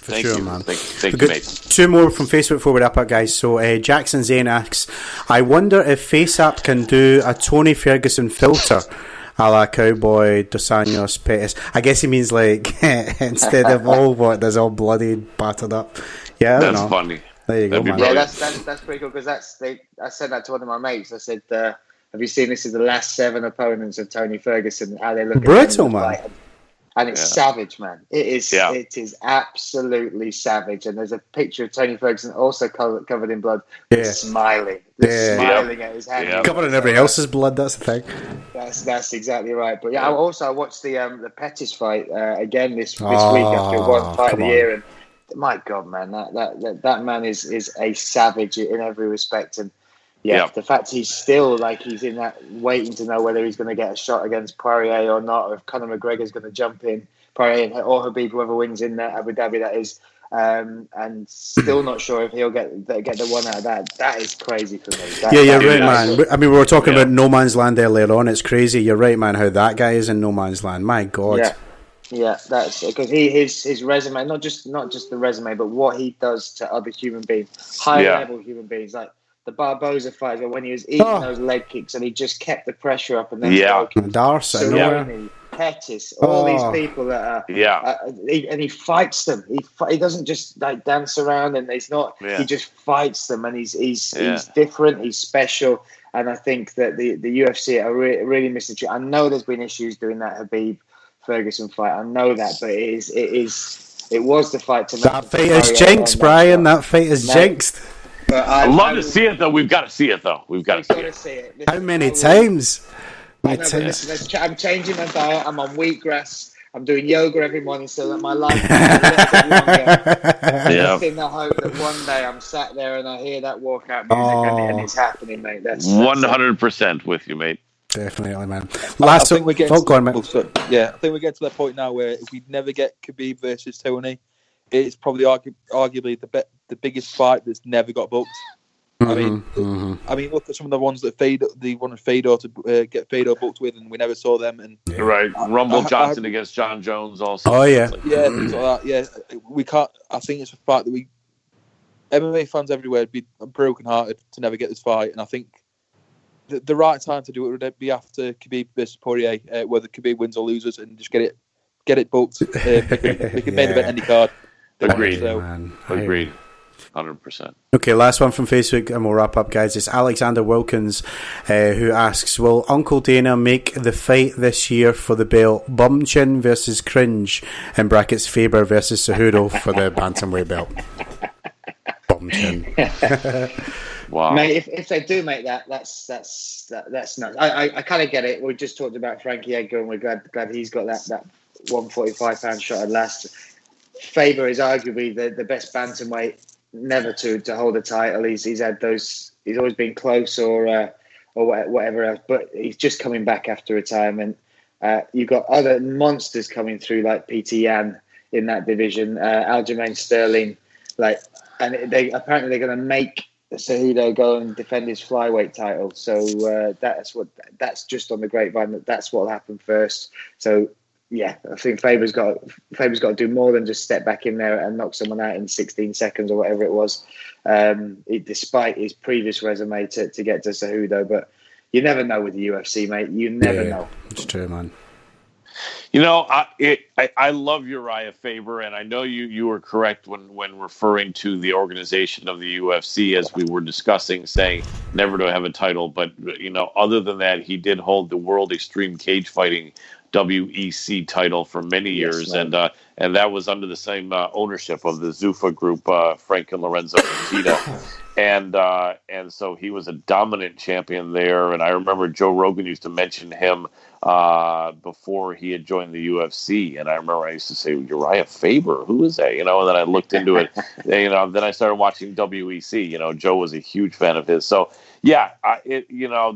Thank you, man. Thank you, mate. 2 more from Facebook before we wrap up, guys. So Jackson Zane asks, I wonder if FaceApp can do a Tony Ferguson filter a la Cowboy, Dos Anjos, Pettis. I guess he means like instead of there's all bloody battered up. Yeah, that's funny. There you go, man. Yeah, that's pretty cool, because I said that to one of my mates. I said, have you seen this is the last 7 opponents of Tony Ferguson? How they look brutal, man. And it's savage, man. It is. Yeah. It is absolutely savage. And there's a picture of Tony Ferguson also covered in blood, smiling, smiling at his hand. Covering everybody else's blood. That's the thing. That's exactly right. But yeah, I watched the Pettis fight again this week after one fight of the year, and my God, man, that man is a savage in every respect. And The fact he's still he's in that waiting to know whether he's going to get a shot against Poirier or not, or if Conor McGregor's going to jump in, Poirier or Khabib, whoever wins in Abu Dhabi, that is, and still not sure if he'll get the one out of that. That is crazy for me. You're right, man. I mean, we were talking about no man's land earlier on. It's crazy. You're right, man. How that guy is in no man's land. My God. Yeah, that's because his resume, not just the resume, but what he does to other human beings, high level human beings, like the Barboza fight, when he was eating those leg kicks and he just kept the pressure up, and then Darcy, Cerrone, Pettis, all these people that are, and he fights them. He doesn't just dance around, and he's not. He just fights them, and he's different. He's special, and I think that the UFC are really missing it. I know there's been issues doing that Khabib Ferguson fight. I know that, but it was the fight to make that fight is jinxed, Bryan. That fight is jinxed. But I'd love to see it, though. We've got to see it, though. We've got to see it. How many times? I'm changing my diet. I'm on wheatgrass. I'm doing yoga every morning so that my life is a little bit longer. Just in the hope that one day I'm sat there and I hear that walkout music and it's happening, mate. That's 100% with you, mate. Definitely, man. I think we're getting to that point now where if we never get Khabib versus Tony, it's probably arguably the biggest fight that's never got booked. I mean, look at some of the ones that they wanted Fedor to get Fedor booked with, and we never saw them. And right, Rumble Johnson against John Jones also. Oh yeah, things like that. Yeah, we can't. I think it's a fact that MMA fans everywhere would be brokenhearted to never get this fight, and I think the right time to do it would be after Khabib versus Poirier, whether Khabib wins or loses, and just get it booked. Make it main event any card. Agreed. Man. Agreed. 100%. Okay, last one from Facebook, and we'll wrap up, guys. It's Alexander Wilkins who asks, will Uncle Dana make the fight this year for the belt Bumchin versus Cringe, in brackets Faber versus Cejudo for the bantamweight belt? Bumchin. Wow. Mate, if they do make that, that's nuts. I kind of get it. We just talked about Frankie Edgar, and we're glad he's got that 145-pound shot at last. Faber is arguably the best bantamweight never to hold a title. He's had those. He's always been close or whatever else, but he's just coming back after retirement. You've got other monsters coming through like PT Yan in that division, Aljamain Sterling, and they're going to make Cejudo go and defend his flyweight title. So that's just on the grapevine that's what will happen first. So. Yeah, I think Faber's got to do more than just step back in there and knock someone out in 16 seconds or whatever it was, despite his previous resume to get to Cejudo. But you never know with the UFC, mate. You never know. It's true, man. You know, I love Uriah Faber, and I know you were correct when referring to the organization of the UFC, as we were discussing, saying never to have a title. But, other than that, he did hold the World Extreme Cage Fighting WEC title for many years, and that was under the same ownership of the Zuffa Group, Frank and Lorenzo Fertitta, and so he was a dominant champion there. And I remember Joe Rogan used to mention him before he had joined the UFC, and I remember I used to say, Uriah Faber, who is that? And then I looked into it, then I started watching WEC. Joe was a huge fan of his, so. Yeah,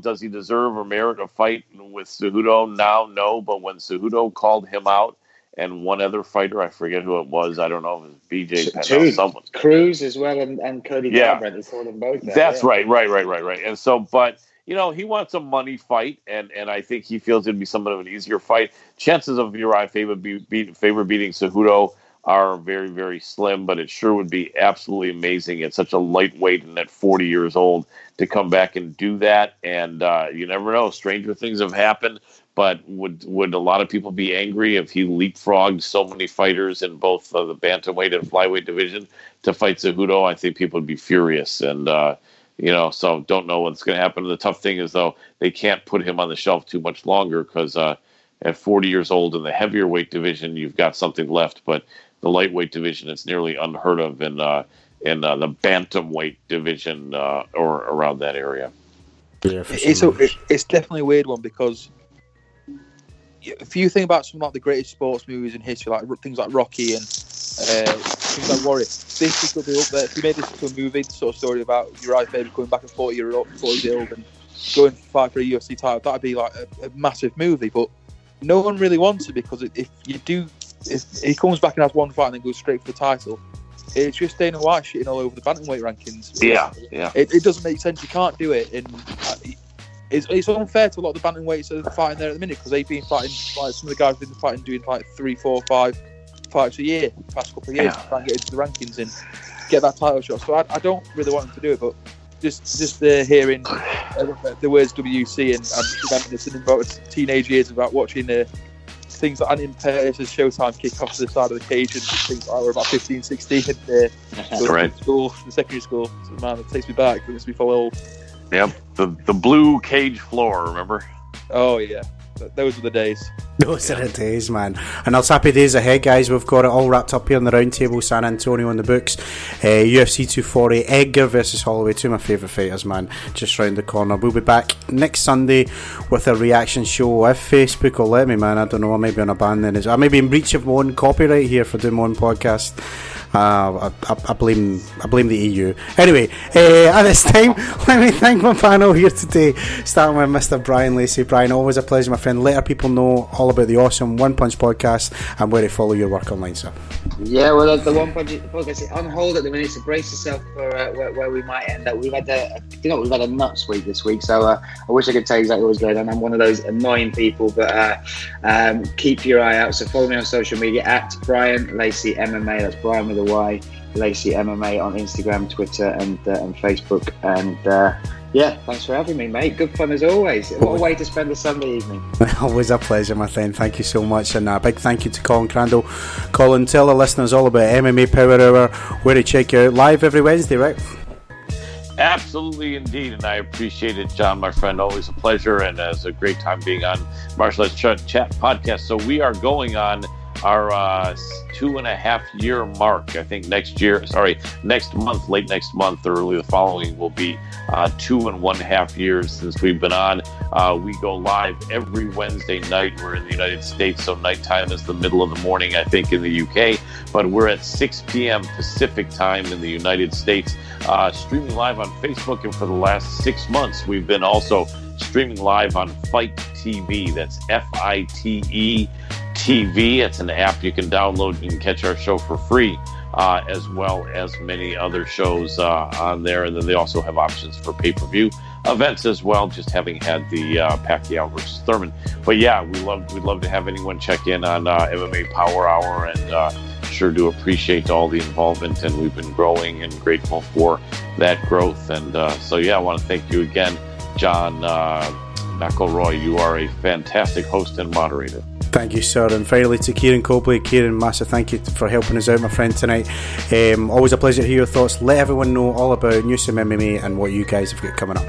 does he deserve or merit a fight with Cejudo now? No, but when Cejudo called him out and one other fighter, I forget who it was. I don't know if it was BJ Penn or someone. Cruz as well and Cody Garbrandt. He called them both. That's right. And so, but he wants a money fight, and I think he feels it'd be somewhat of an easier fight. Chances of Uriah Faber beating Cejudo are very, very slim, but it sure would be absolutely amazing at such a lightweight and at 40 years old to come back and do that. And you never know, stranger things have happened, but would a lot of people be angry if he leapfrogged so many fighters in both the bantamweight and flyweight division to fight Cejudo? I think people would be furious. And, so don't know what's going to happen. The tough thing is, though, they can't put him on the shelf too much longer because at 40 years old in the heavier weight division, you've got something left, but the lightweight division is nearly unheard of in the bantamweight division or around that area. Yeah, it's definitely a weird one because if you think about some of the greatest sports movies in history, like things like Rocky and things like Warrior, this could be up there. If you made this into a movie, the sort of story about Uriah Faber coming back at 40 years old and going to fight for a UFC title, that'd be like a massive movie. But no one really wants it, because if he comes back and has one fight and then goes straight for the title, it's just Dana White shitting all over the bantamweight rankings. Yeah. It doesn't make sense. You can't do it. And it's unfair to a lot of the bantamweights that are fighting there at the minute, because they've been fighting, like some of the guys have been fighting, doing like 3, 4, 5 fights a year the past couple of years to try and get into the rankings and get that title shot. So I don't really want them to do it, but just hearing the words WC and reminiscing about teenage years, about watching things like Anton Pettis' Showtime kick off to the side of the cage and things like we're about 15, 16 and right. School, the secondary school. So, man, it takes me back. It makes me feel old. Yep, the blue cage floor, remember? Oh, yeah. Those were the days. Those are the days, man. And there's happy days ahead, guys. We've got it all wrapped up here in the Roundtable San Antonio in the books. UFC 240, Edgar versus Holloway, two of my favourite fighters, man, just round the corner. We'll be back next Sunday with a reaction show. If Facebook will let me, man, I don't know, I may be on a ban then. I may be in breach of my own copyright here for doing my own podcast. I blame the EU. Anyway, at this time, let me thank my panel here today, starting with Mr. Bryan, Lacey. Bryan, always a pleasure, my friend. Let our people know all about the awesome One Punch podcast and where to follow your work online, sir. Yeah, well, the One Punch podcast is on hold at the minute, so brace yourself for where we might end up. We've had a nuts week this week, so I wish I could tell you exactly what's going on. I'm one of those annoying people, but keep your eye out. So follow me on social media at Bryan Lacey MMA. That's Bryan with a Y, Lacey MMA on Instagram, Twitter, and Facebook. And yeah, thanks for having me, mate. Good fun as always. What a way to spend a Sunday evening. Always a pleasure, my friend. Thank you so much. And a big thank you to Colin Crandall. Colin, tell the listeners all about MMA Power Hour, where to check you out. Live every Wednesday, right? Absolutely, indeed, and I appreciate it, John, my friend. Always a pleasure, and it's a great time being on Martial Arts Chat podcast. So we are going on our 2.5 year mark. I think next month, late next month or early the following, will be 2.5 years since we've been on. We go live every Wednesday night. We're in the United States, so nighttime is the middle of the morning, I think, in the UK, but we're at 6 p.m. Pacific time in the United States, streaming live on Facebook. And for the last 6 months, we've been also streaming live on Fight TV. That's FITE TV. It's an app you can download. You can catch our show for free, as well as many other shows on there. And then they also have options for pay-per-view events as well, just having had the Pacquiao versus Thurman. But yeah, we'd love to have anyone check in on MMA Power Hour, and sure do appreciate all the involvement, and we've been growing and grateful for that growth. And so yeah, I want to thank you again, John McElroy. You are a fantastic host and moderator. Thank you, sir. And finally to Kieran Cobley. Kieran, massive thank you for helping us out, my friend, tonight. Always a pleasure to hear your thoughts. Let everyone know all about Newsome MMA and what you guys have got coming up.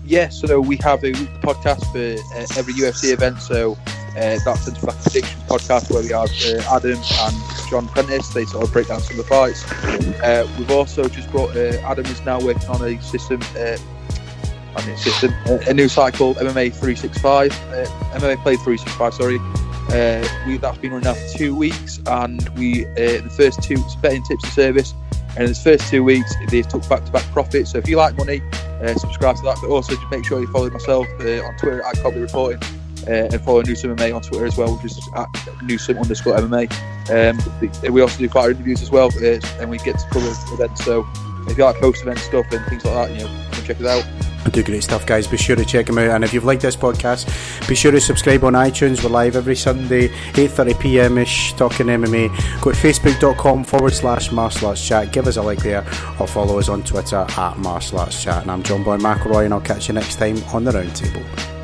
Yeah, so we have a podcast for every UFC event. So that's the Roundtable Predictions podcast, where we have Adam and John Prentice. They sort of break down some of the fights. We've also just brought Adam is now working on a system. A new site called MMA 365, MMA Play 365. Sorry, that's been running now for 2 weeks, and we the first 2 betting tips and service, and in the first 2 weeks they took back-to-back profits. So if you like money, subscribe to that. But also just make sure you follow myself on Twitter at Cobley Reporting, and follow Newsome MMA on Twitter as well, which is at Newsome_MMA. We also do fighter interviews as well, and we get to cover events. So if you like post-event stuff and things like that, come check it out. I do great stuff, guys. Be sure to check them out. And if you've liked this podcast, be sure to subscribe on iTunes. We're live every Sunday, 8:30 p.m. ish, talking MMA. Go to facebook.com/Martial Arts Chat. Give us a like there, or follow us on Twitter at Martial Arts Chat. And I'm John Boy McElroy, and I'll catch you next time on the Roundtable.